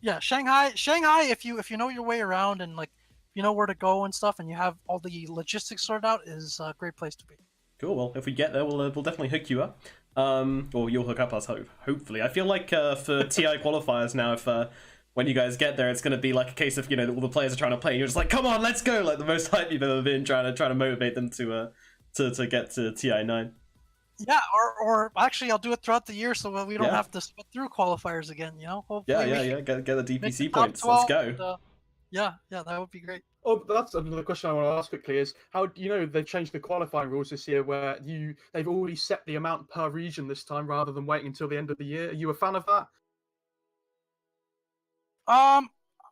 B: yeah, Shanghai. If you know your way around and like you know where to go and stuff, and you have all the logistics sorted out, is a great place to be.
A: Cool. Well, if we get there, we'll definitely hook you up. Or you'll hook up us. Hopefully, I feel like for TI qualifiers now, if when you guys get there, it's going to be like a case of all the players are trying to play, and you're just like, come on, let's go! Like the most hype you've ever been, trying to motivate them to get to TI9.
B: Yeah, or actually, I'll do it throughout the year so we don't have to split through qualifiers again. Hopefully.
A: Yeah. Get the DPC points. Let's go.
B: Yeah, that would be great.
C: Oh, that's another question I want to ask quickly is how they've changed the qualifying rules this year where they've already set the amount per region this time rather than waiting until the end of the year. Are you a fan of that?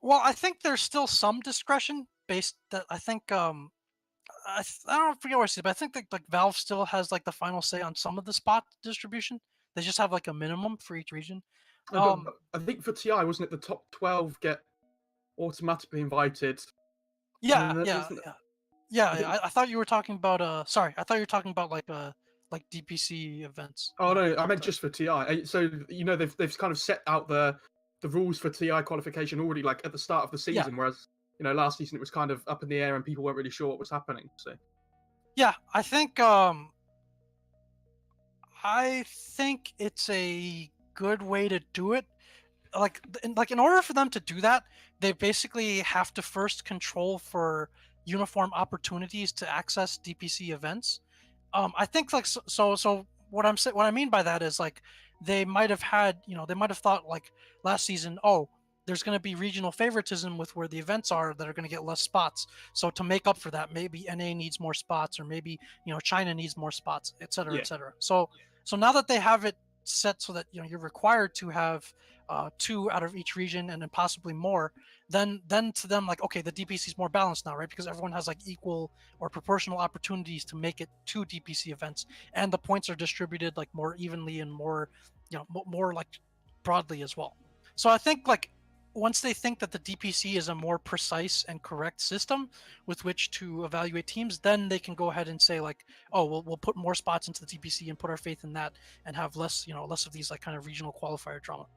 B: Well, I think there's still some discretion based that I think I don't forget where I see it, but I think that like Valve still has like the final say on some of the spot distribution. They just have like a minimum for each region.
C: But I think for TI, wasn't it the top 12 get automatically invited?
B: Yeah. I thought you were talking about sorry, I thought you were talking about like DPC events.
C: Oh no, I meant just for TI. So they've kind of set out the rules for TI qualification already like at the start of the season, whereas last season it was kind of up in the air and people weren't really sure what was happening. So
B: yeah, I think it's a good way to do it. Like in order for them to do that, they basically have to first control for uniform opportunities to access DPC events. I think like so what I mean by that is like they might have thought like last season, there's going to be regional favoritism with where the events are that are going to get less spots. So to make up for that, maybe NA needs more spots, or maybe China needs more spots, et cetera, et cetera. So now that they have it set so that you're required to have 2 out of each region and then possibly more, then to them like, okay, the DPC is more balanced now, right? Because everyone has like equal or proportional opportunities to make it 2 DPC events, and the points are distributed like more evenly and more more like broadly as well. So I think like once they think that the DPC is a more precise and correct system with which to evaluate teams, then they can go ahead and say like, we'll put more spots into the DPC and put our faith in that and have less of these like kind of regional qualifier drama.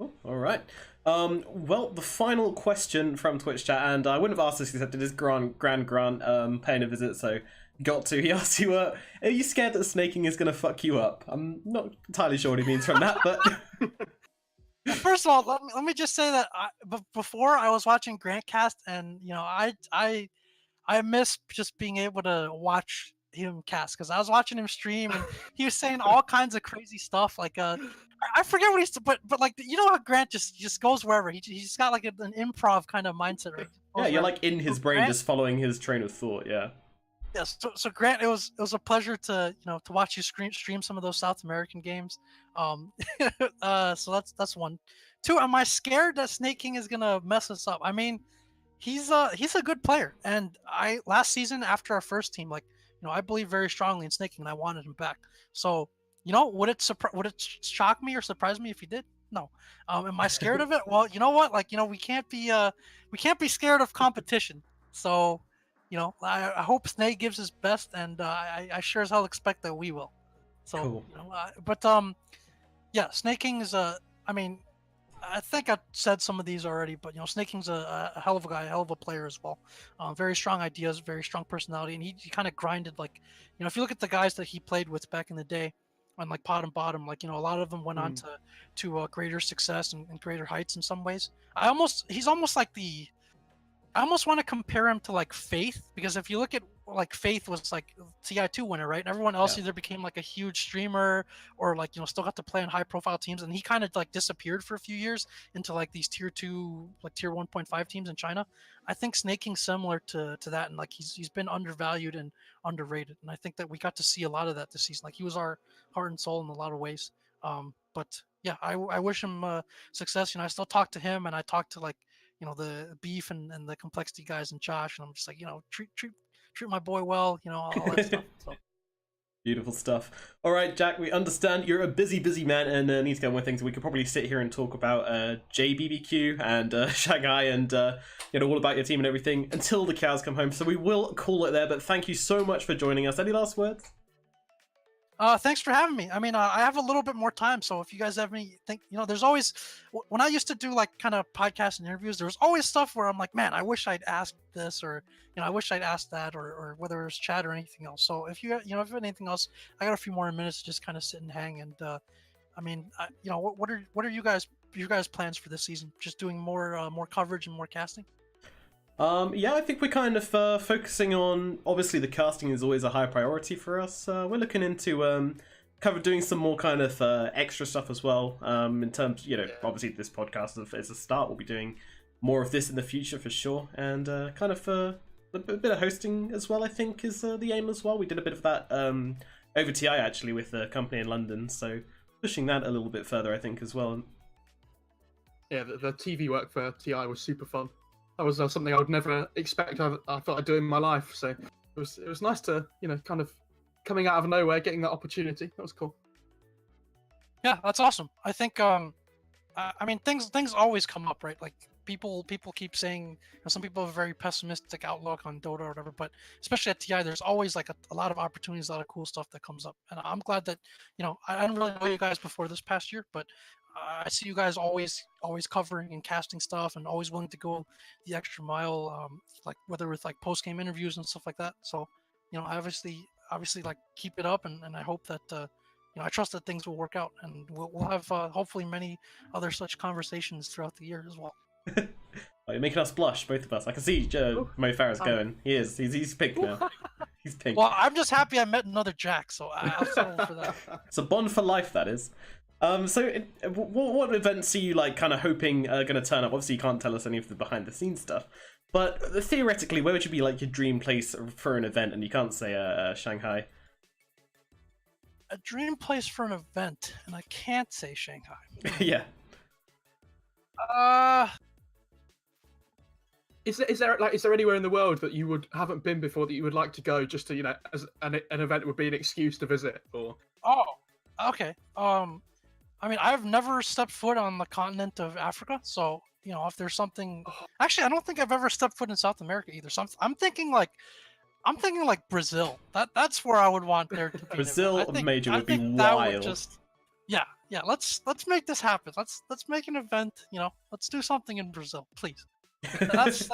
A: Oh, all right. Well, the final question from Twitch chat, and I wouldn't have asked this except it is Grant paying a visit, so got to. He asked you, are you scared that Sneyking is going to fuck you up? I'm not entirely sure what he means from that, but...
B: Well, first of all, let me just say that before I was watching Grantcast, and I miss just being able to watch him cast, because I was watching him stream and he was saying all kinds of crazy stuff. Like I forget what he's, but like, you know how Grant just goes wherever. He's got like an improv kind of mindset, right?
A: Yeah, you're like in his brain, just following his train of thought. Yeah.
B: Yes. So Grant, it was a pleasure to to watch you stream some of those South American games. So that's one. Two, am I scared that Sneyking is gonna mess us up? I mean, he's a good player, and last season after our first team, like, I believe very strongly in Sneyking, and I wanted him back. So would it shock me or surprise me if he did? No. Am I scared of it? Well, you know what? Like, we can't be scared of competition. So, I hope Snake gives his best, and I sure as hell expect that we will. So,
A: cool.
B: Yeah, Sneyking is I mean, I think I said some of these already, but Snaking's a hell of a guy, a hell of a player as well. Very strong ideas, very strong personality, and he kind of grinded, like, if you look at the guys that he played with back in the day, on like pot and bottom, like, a lot of them went on to greater success and greater heights in some ways. He's almost like I almost want to compare him to like Faith, because if you look at, like, Faith was like TI8 winner, right? And everyone else either became like a huge streamer or like, still got to play on high profile teams, and he kind of like disappeared for a few years into like these tier 2, like tier 1.5 teams in China. I think Snaking's similar to that, and like he's been undervalued and underrated, and I think that we got to see a lot of that this season. Like, he was our heart and soul in a lot of ways. But yeah, I wish him success. I still talk to him, and I talk to, like, the Beef and the Complexity guys and Josh, and I'm just like, treat my boy well, all that stuff. So.
A: Beautiful stuff. All right, Jack, we understand you're a busy man and need to get on with things. We could probably sit here and talk about JBBQ and Shanghai and all about your team and everything until the cows come home. So we will call it there, but thank you so much for joining us. Any last words?
B: Thanks for having me. I mean, I have a little bit more time, so if you guys have there's always, when I used to do like kind of podcasts and interviews, there was always stuff where I'm like, man, I wish I'd asked this, or I wish I'd asked that, or whether it was chat or anything else. So if you if you have anything else, I got a few more minutes to just kind of sit and hang. And I mean, what are your guys' plans for this season? Just doing more coverage and more casting?
A: Yeah, I think we're kind of focusing on, obviously the casting is always a high priority for us. We're looking into doing some more kind of extra stuff as well. In terms, obviously this podcast is a start. We'll be doing more of this in the future for sure, and kind of a bit of hosting as well, I think, is the aim as well. We did a bit of that over TI actually with a company in London, so pushing that a little bit further, I think, as well.
C: Yeah, the TV work for TI was super fun. That was something I would never expect I thought I'd do in my life. So it was nice to, kind of coming out of nowhere, getting that opportunity. That was cool.
B: Yeah, that's awesome. I think, I mean, things always come up, right? Like, people keep saying, some people have a very pessimistic outlook on Dota or whatever, but especially at TI, there's always like a lot of opportunities, a lot of cool stuff that comes up. And I'm glad that, I didn't really know you guys before this past year, but I see you guys always covering and casting stuff, and always willing to go the extra mile, like whether with like post-game interviews and stuff like that. So, obviously like, keep it up, and I hope that I trust that things will work out, and we'll have hopefully many other such conversations throughout the year as well.
A: Oh, you're making us blush, both of us. I can see MoFarah's going. He's pink now. He's pink.
B: Well, I'm just happy I met another Jack, so I'll settle for that.
A: It's a bond for life, that is. So what events are you like kind of hoping are going to turn up? Obviously, you can't tell us any of the behind the scenes stuff, but theoretically, where would you be like your dream place for an event? And you can't say Shanghai.
B: A dream place for an event, and I can't say Shanghai.
A: Yeah.
C: Is there anywhere in the world that you haven't been before that you would like to go, just to, as an event would be an excuse to visit? Or
B: okay. I mean, I've never stepped foot on the continent of Africa, so if there's something, actually, I don't think I've ever stepped foot in South America either. So I'm thinking like Brazil. That's where I would want there to be.
A: Brazil major would be wild.
B: Yeah, yeah, let's make this happen. Let's make an event. Let's do something in Brazil, please. That's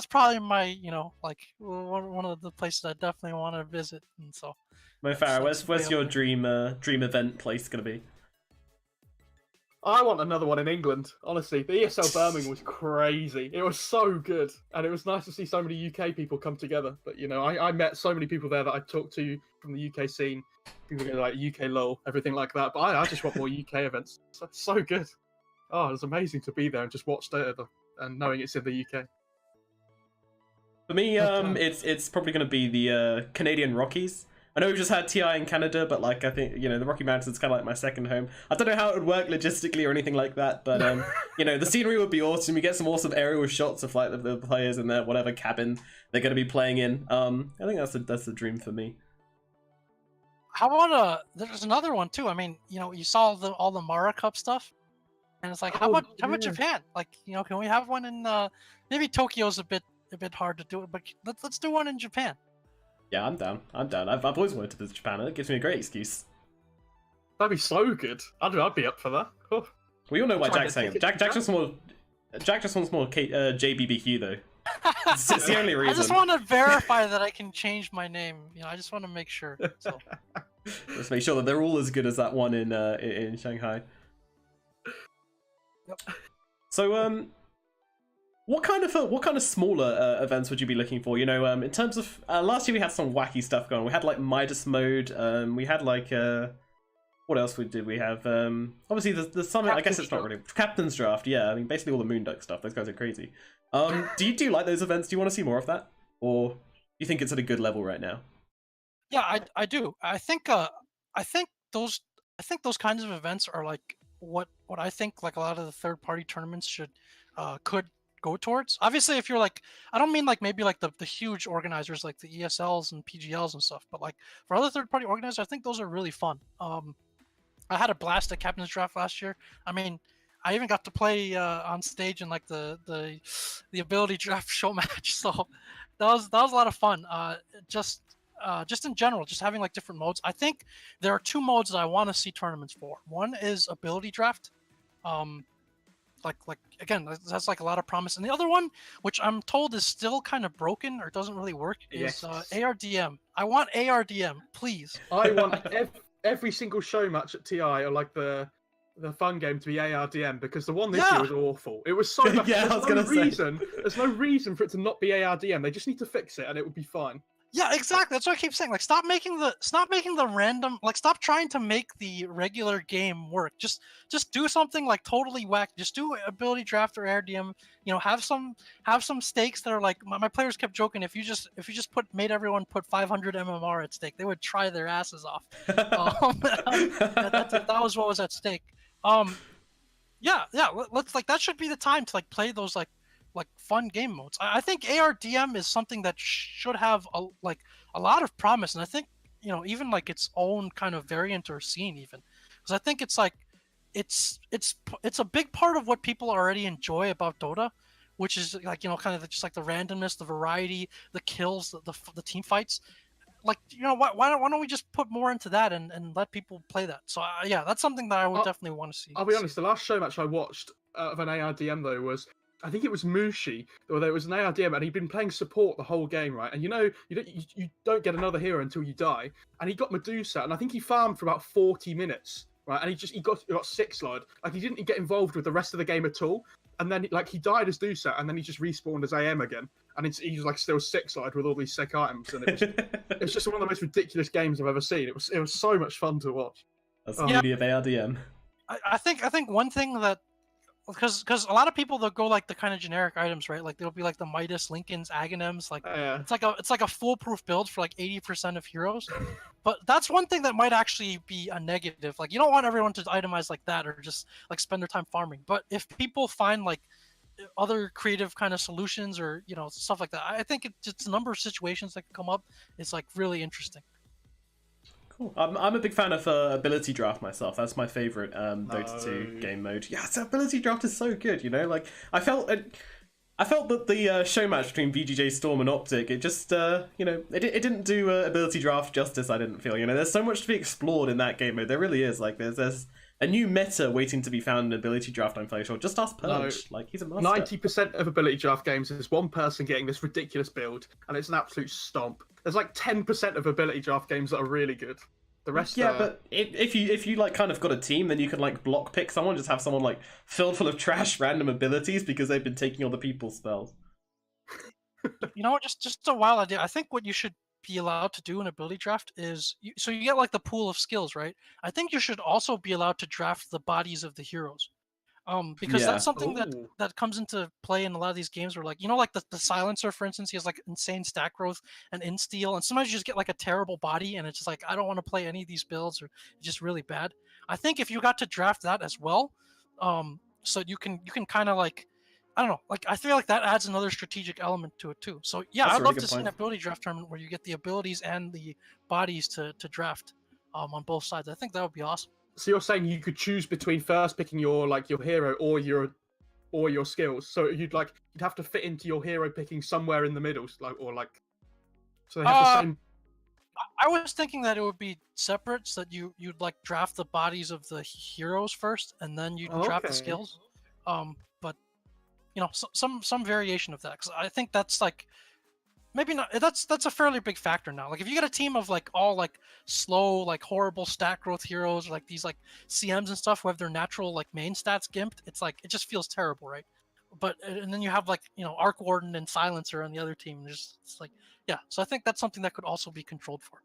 B: probably my like one of the places I definitely want to visit. And so,
A: MoFarah, where's your dream event place gonna be?
C: I want another one in England. Honestly, the ESL Birmingham was crazy. It was so good, and it was nice to see so many UK people come together. But I met so many people there that I talked to from the UK scene, people like UK LOL, everything like that. But I just want more UK events. It's so good. Oh, it was amazing to be there and just watch Dota and knowing it's in the UK.
A: For me, it's probably going to be the Canadian Rockies. I know we've just had TI in Canada, but like I think the Rocky Mountains is kind of like my second home. I don't know how it would work logistically or anything like that, but the scenery would be awesome. You get some awesome aerial shots of like the players in their whatever cabin they're going to be playing in. I think that's the dream for me.
B: How about there's another one too. I mean, you saw all the Mara Cup stuff, and it's like, how about Japan? Like, can we have one in maybe Tokyo's a bit hard to do it, but let's do one in Japan.
A: Yeah, I'm down. I've always wanted to visit Japan. It gives me a great excuse.
C: That'd be so good. I'd be up for that. Oh.
A: We all know why Jack's saying it. Jack just wants more JBBQ though. It's the only reason.
B: I just want to verify that I can change my name. I just want to make sure. So.
A: Let's make sure that they're all as good as that one in Shanghai.
B: Yep.
A: So what kind of smaller events would you be looking for? In terms of last year we had some wacky stuff going. We had like Midas mode. We had like what else did we have? Obviously the summit. I guess it's not really Captain's Draft. Yeah, I mean basically all the Moonduck stuff. Those guys are crazy. Do you like those events? Do you want to see more of that, or do you think it's at a good level right now?
B: Yeah, I do. I think those kinds of events are like what I think like a lot of the third party tournaments could go towards. Obviously, if you're like, I don't mean like maybe like the huge organizers like the ESLs and PGLs and stuff, but like for other third party organizers, I think those are really fun. I had a blast at Captain's Draft last year. I mean, I even got to play on stage in like the ability draft show match, so that was a lot of fun. Just in general, just having like different modes. I think there are two modes that I want to see tournaments for. One is ability draft. Like again, that's like a lot of promise. And the other one, which I'm told is still kind of broken or doesn't really work, is ARDM. I want ARDM, please.
C: I want every single show match at TI or like the fun game to be ARDM, because the one this year was awful. It was so bad.
A: Yeah,
C: There's no reason for it to not be ARDM. They just need to fix it and it would be fine.
B: Yeah, exactly. That's what I keep saying. Like, stop making the random. Like, stop trying to make the regular game work. Just do something like totally whack. Just do ability draft or ARDM. Have some stakes that are like my players kept joking. If you just made everyone put 500 MMR at stake, they would try their asses off. That was what was at stake. Let's like that should be the time to like play those like fun game modes. I think ARDM is something that should have a lot of promise, and I think even like its own kind of variant or scene, even because I think it's like it's a big part of what people already enjoy about Dota, which is like kind of just like the randomness, the variety, the kills, the team fights. Like why don't we just put more into that and let people play that? So yeah, that's something that I would definitely want to see.
C: I'll be honest, the last show match I watched of an ARDM though was, I think it was Mushi, or there was an ARDM, and he'd been playing support the whole game, right? And you don't get another hero until you die. And he got Medusa, and I think he farmed for about 40 minutes, right? And he got 6-slide. Like, he didn't get involved with the rest of the game at all. And then like he died as Dusa, and then he just respawned as AM again. And he's like still 6-slide with all these sick items, and it was just one of the most ridiculous games I've ever seen. It was so much fun to watch.
A: That's the beauty of ARDM.
B: I think one thing that, because a lot of people, they'll go like the kind of generic items, right? Like there'll be like the Midas, Lincolns, Aghanims, like it's like a foolproof build for like 80% of heroes. But that's one thing that might actually be a negative. Like, you don't want everyone to itemize like that or just like spend their time farming. But if people find like other creative kind of solutions or stuff like that, I think it's a number of situations that can come up. It's like really interesting.
A: Cool. I'm a big fan of ability draft myself. That's my favorite Dota 2 game mode. Yeah, so ability draft is so good. Like I felt that the show match between VGJ.Storm and Optic, it just it didn't do ability draft justice. I didn't feel. There's so much to be explored in that game mode. There really is. Like there's a new meta waiting to be found in ability draft. I'm fairly sure. Just ask Purge. Like he's a master.
C: 90% of ability draft games is one person getting this ridiculous build, and it's an absolute stomp. There's like 10% of ability draft games that are really good. The rest,
A: but if you like kind of got a team, then you can like block pick someone, just have someone like filled full of trash random abilities because they've been taking other people's spells.
B: You know, just a wild idea. I think what you should be allowed to do in ability draft is so you get like the pool of skills, right? I think you should also be allowed to draft the bodies of the heroes, because that's something that comes into play in a lot of these games where, like, you know, like the silencer, for instance, he has like insane stat growth and insteal, and sometimes you just get like a terrible body and it's just like, I don't want to play any of these builds, or it's just really bad. I think if you got to draft that as well, so you can kind of like, I don't know, like I feel like that adds another strategic element to it too. So yeah, I'd love to see an ability draft tournament where you get the abilities and the bodies to draft on both sides. I think that would be awesome.
C: So you're saying you could choose between first picking your hero or your skills. So you'd have to fit into your hero picking somewhere in the middle, so they have the same.
B: I was thinking that it would be separate, so that you'd like draft the bodies of the heroes first, and then you draft the skills. But you know, some variation of that, because I think that's like maybe not. That's a fairly big factor now. Like if you get a team of like all like slow, like horrible stat growth heroes, or like these like CMs and stuff who have their natural like main stats gimped, it's like it just feels terrible, right? But and then you have like, you know, Arc Warden and Silencer on the other team. It's like, yeah. So I think that's something that could also be controlled for.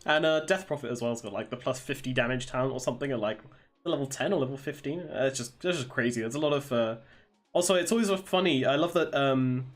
A: And Death Prophet as well has got like the plus 50 damage talent or something at like level 10 or level 15. It's just crazy. There's a lot of. Also, it's always funny. I love that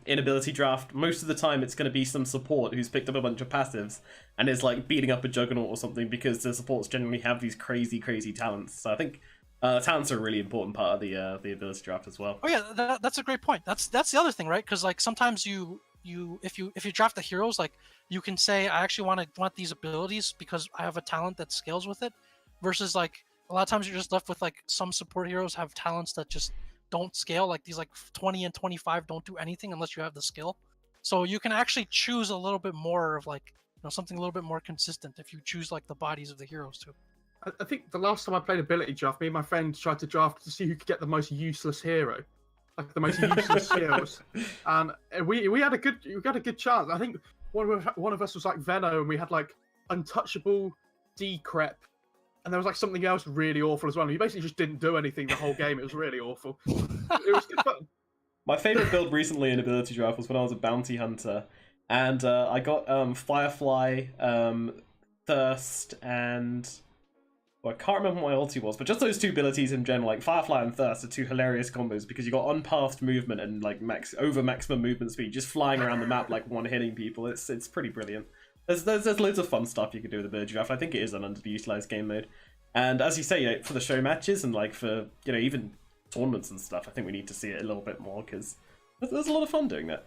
A: in ability draft, most of the time it's going to be some support who's picked up a bunch of passives and is like beating up a Juggernaut or something, because the supports generally have these crazy talents. So I think talents are a really important part of the ability draft as well.
B: Oh yeah, that's a great point. That's the other thing, right? Because like sometimes if you draft the heroes, like you can say, I actually want these abilities because I have a talent that scales with it, versus like a lot of times you're just left with like some support heroes have talents that just don't scale, like these like 20 and 25 don't do anything unless you have the skill. So you can actually choose a little bit more of like, you know, something a little bit more consistent if you choose like the bodies of the heroes too.
C: I think the last time I played ability draft, me and my friend tried to draft to see who could get the most useless hero, like the most useless skills, and we had a good chance. I think one of us was like Veno, and we had like Untouchable, Decrep, and there was like something else really awful as well. And we basically just didn't do anything the whole game. It was really awful. It was good fun.
A: My favorite build recently in ability draft was when I was a bounty hunter, and I got Firefly, Thirst, and well, I can't remember what my ulti was, but just those two abilities in general, like Firefly and Thirst, are two hilarious combos because you got unpathed movement and like maximum movement speed, just flying around the map like one hitting people. It's pretty brilliant. There's loads of fun stuff you can do with ability draft. I think it is an underutilized game mode, and as you say, you know, for the show matches and like for, you know, even tournaments and stuff, I think we need to see it a little bit more because there's a lot of fun doing that.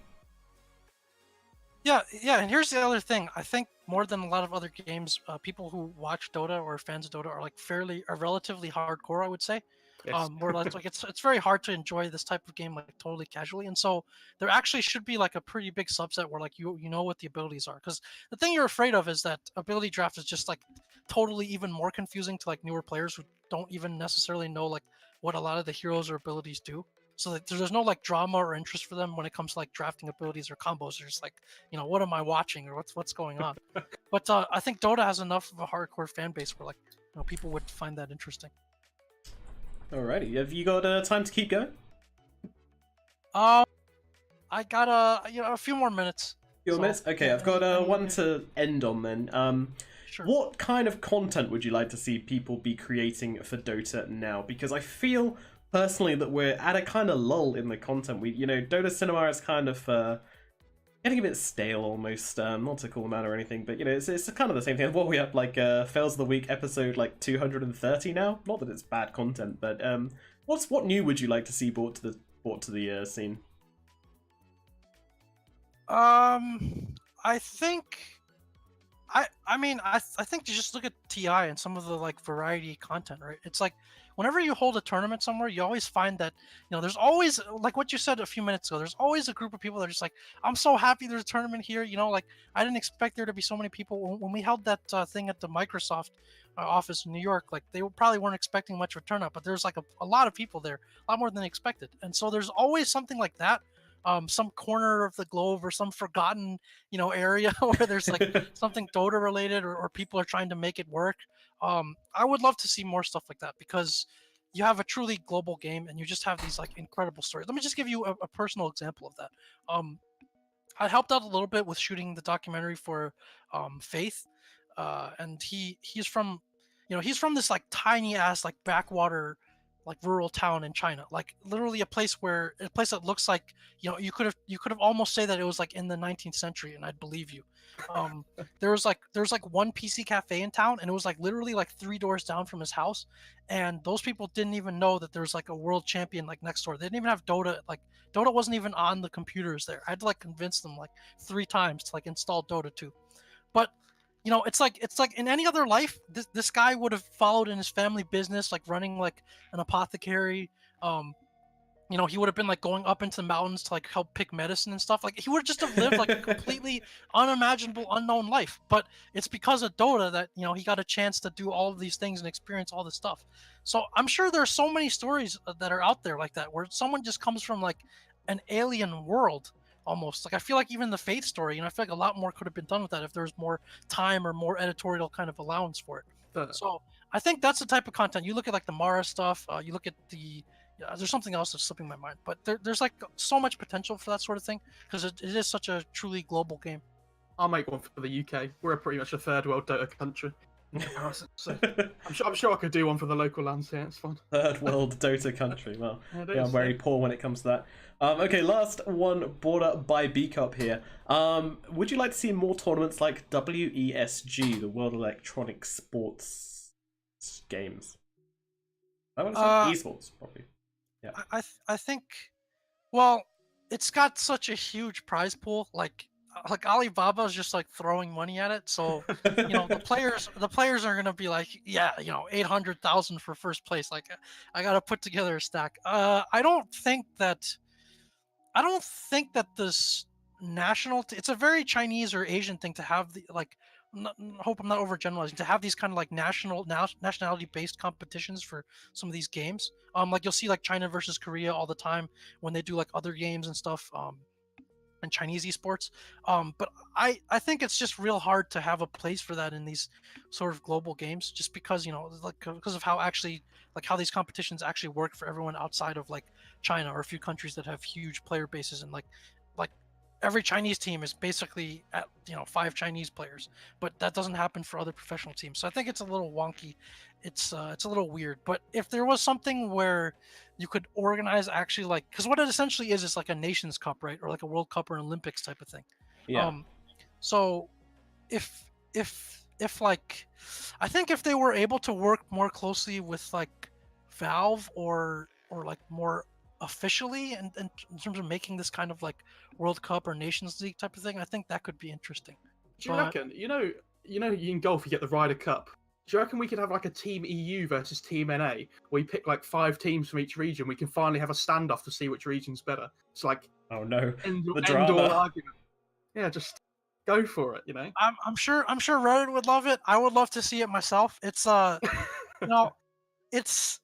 B: Yeah, and here's the other thing. I think more than a lot of other games, people who watch Dota or fans of Dota are relatively hardcore, I would say.
C: Yes.
B: Where like it's very hard to enjoy this type of game like totally casually, and so there actually should be like a pretty big subset where like you know what the abilities are, because the thing you're afraid of is that ability draft is just like totally even more confusing to like newer players who don't even necessarily know like what a lot of the heroes or abilities do. So like, there's no like drama or interest for them when it comes to like drafting abilities or combos. They're just like, you know, what am I watching or what's going on? But I think Dota has enough of a hardcore fan base where like, you know, people would find that interesting.
A: Alrighty, have you got time to keep going?
B: I got a few more minutes.
A: Few minutes? Okay, I've got one to end on then.
B: Sure.
A: What kind of content would you like to see people be creating for Dota now? Because I feel personally that we're at a kind of lull in the content. Dota Cinema is kind of getting a bit stale almost. Not to call them out or anything, but it's kind of the same thing. What we have like Fails of the Week episode like 230 now. Not that it's bad content, but what new would you like to see brought to the scene?
B: I think. I think you just look at TI and some of the like variety content, right? It's like whenever you hold a tournament somewhere, you always find that, there's always, like what you said a few minutes ago, there's always a group of people that are just like, I'm so happy there's a tournament here, like I didn't expect there to be so many people. When we held that thing at the Microsoft office in New York, like they probably weren't expecting much of a turnout, but there's like a lot of people there, a lot more than they expected. And so there's always something like that, some corner of the globe or some forgotten, area where there's like something Dota related, or people are trying to make it work. I would love to see more stuff like that, because you have a truly global game and you just have these like incredible stories. Let me just give you a personal example of that. I helped out a little bit with shooting the documentary for Faith, and he's from, he's from this like tiny ass like backwater, like rural town in China, like literally a place that looks like, you could have almost say that it was like in the 19th century, and I'd believe you. There's like one PC cafe in town, and it was like literally like 3 doors down from his house, and those people didn't even know that there's like a world champion like next door. They didn't even have Dota. Like Dota wasn't even on the computers there. I had to like convince them like 3 times to like install Dota 2. But it's like in any other life, this guy would have followed in his family business, like running like an apothecary. He would have been like going up into the mountains to like help pick medicine and stuff. Like he would just have lived like a completely unimaginable, unknown life. But it's because of Dota that he got a chance to do all of these things and experience all this stuff. So I'm sure there's so many stories that are out there like that, where someone just comes from like an alien world almost. Like I feel like even the Faith story, I feel like a lot more could have been done with that if there was more time or more editorial kind of allowance for it. So I think that's the type of content. You look at like the Mara stuff, you look at there's something else that's slipping my mind, but there's like so much potential for that sort of thing, because it is such a truly global game.
C: I'll make one for the UK. We're pretty much a third world Dota country. So I'm sure I could do one for the local lands here. It's fun.
A: Third world Dota country. Well,
C: yeah,
A: I'm very poor when it comes to that. Okay, last one, border by B Cup here. Would you like to see more tournaments like WESG, the World Electronic Sports Games? I want to say esports, probably. Yeah.
B: I think, well, it's got such a huge prize pool. Like Alibaba is just like throwing money at it. So the players are gonna be like, yeah, 800,000 for first place. Like I gotta put together a stack. I don't think that this it's a very Chinese or Asian thing to have the like. Hope I'm not overgeneralizing, to have these kind of like nationality based competitions for some of these games. Like you'll see like China versus Korea all the time when they do like other games and stuff. And Chinese esports. But I think it's just real hard to have a place for that in these sort of global games, just because because of how these competitions actually work for everyone outside of like China or a few countries that have huge player bases, and like every Chinese team is basically at 5 Chinese players, but that doesn't happen for other professional teams. So I think it's a little wonky. It's a little weird. But if there was something where you could organize actually like, because what it essentially is like a Nations Cup, right, or like a World Cup or an Olympics type of thing.
A: Yeah.
B: So if like, I think if they were able to work more closely with like Valve or like more officially and in terms of making this kind of like World Cup or Nations League type of thing, I think that could be interesting.
C: Do you reckon, in golf you get the Ryder Cup? Do you reckon we could have like a Team EU versus Team NA, where we pick like 5 teams from each region? We can finally have a standoff to see which region's better. It's like,
A: oh no,
C: the
A: drama.
C: argument. Yeah, just go for it.
B: I'm sure Reddit would love it. I would love to see it myself. It's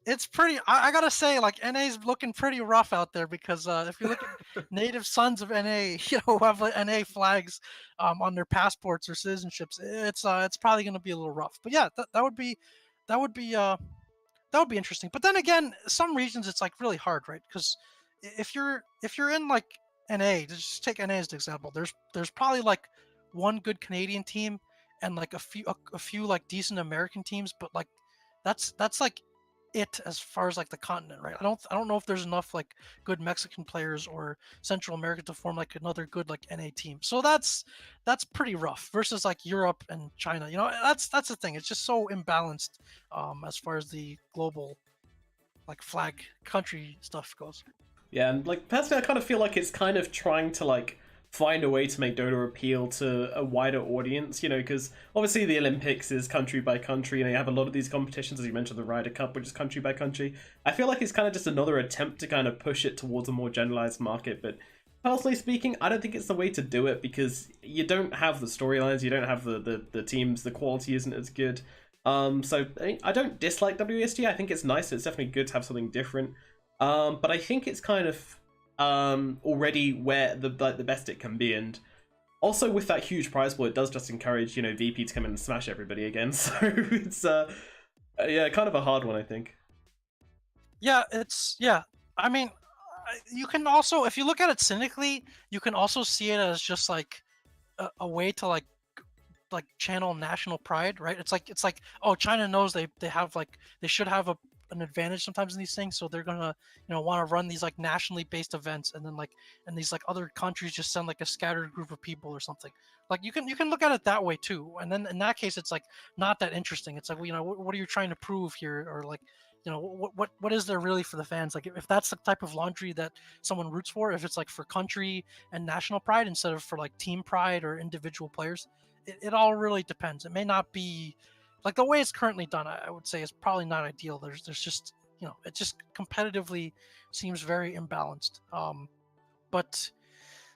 B: it's pretty. I gotta say, like NA's looking pretty rough out there, because if you look at native sons of NA, who have NA flags on their passports or citizenships, it's probably gonna be a little rough. But yeah, that would be interesting. But then again, some regions it's like really hard, right? Because if you're in like NA, just take NA as an example. There's probably like one good Canadian team and like a few like decent American teams, but like that's like it as far as like the continent, right? I don't know if there's enough like good Mexican players or Central America to form like another good like NA team. So that's pretty rough versus like Europe and China. That's the thing. It's just so imbalanced as far as the global like flag country stuff goes.
A: Yeah, and like personally, I kind of feel like it's kind of trying to like find a way to make Dota appeal to a wider audience, because obviously the Olympics is country by country, and you have a lot of these competitions, as you mentioned, the Ryder Cup, which is country by country. I feel like it's kind of just another attempt to kind of push it towards a more generalized market, but personally speaking, I don't think it's the way to do it, because you don't have the storylines, you don't have the teams, the quality isn't as good. So I don't dislike WESG. I think it's nice. It's definitely good to have something different. But I think it's kind of already where the best it can be, and also with that huge prize pool, it does just encourage, you know, VP to come in and smash everybody again. So it's yeah, kind of a hard one, I think.
B: Yeah, I mean, you can also, if you look at it cynically, you can also see it as just like a way to like channel national pride, right? It's like, oh, China knows they have like, they should have an advantage sometimes in these things, so they're gonna, you know, want to run these like nationally based events, and then like, and these like other countries just send like a scattered group of people or something. Like you can look at it that way too, and then in that case it's like not that interesting. It's like, well, you know, what are you trying to prove here, or like, you know, what is there really for the fans? Like if that's the type of laundry that someone roots for, if it's like for country and national pride instead of for like team pride or individual players, it all really depends. It may not be like the way it's currently done. I would say is probably not ideal. There's just, you know, it just competitively seems very imbalanced. But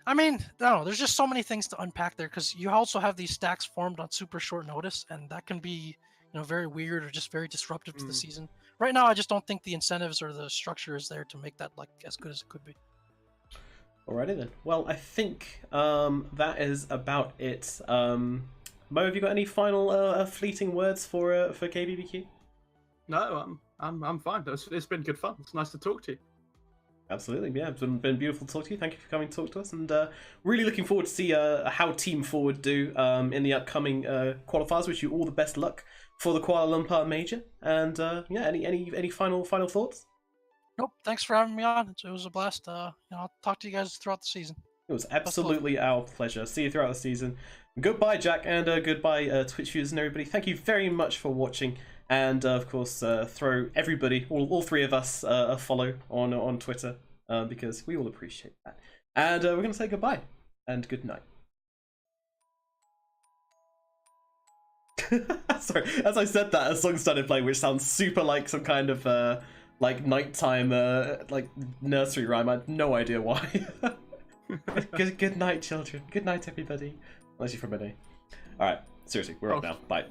B: I mean, I don't know. There's just so many things to unpack there, because you also have these stacks formed on super short notice, and that can be, you know, very weird or just very disruptive to the season. Right now, I just don't think the incentives or the structure is there to make that like as good as it could be.
A: Alrighty then. Well, I think that is about it. Mo, have you got any final fleeting words for KBBQ?
C: No, I'm fine. It's been good fun. It's nice to talk to you.
A: Absolutely, yeah. It's been beautiful to talk to you. Thank you for coming to talk to us, and really looking forward to see how Team Forward do in the upcoming qualifiers. Wish you all the best luck for the Kuala Lumpur Major. And yeah, any final thoughts?
B: Nope. Thanks for having me on. It was a blast. You know, I'll talk to you guys throughout the season.
A: It was absolutely our pleasure. See you throughout the season. Goodbye, Jack, and goodbye, Twitch viewers and everybody. Thank you very much for watching, and of course, throw everybody, all three of us, a follow on Twitter, because we all appreciate that. And we're gonna say goodbye and good night. Sorry, as I said that, a song started playing, which sounds super like some kind of like nighttime like nursery rhyme. I have no idea why. Good night, children. Good night, everybody. Unless you're from Minnie. Alright, seriously, we're up now. Bye.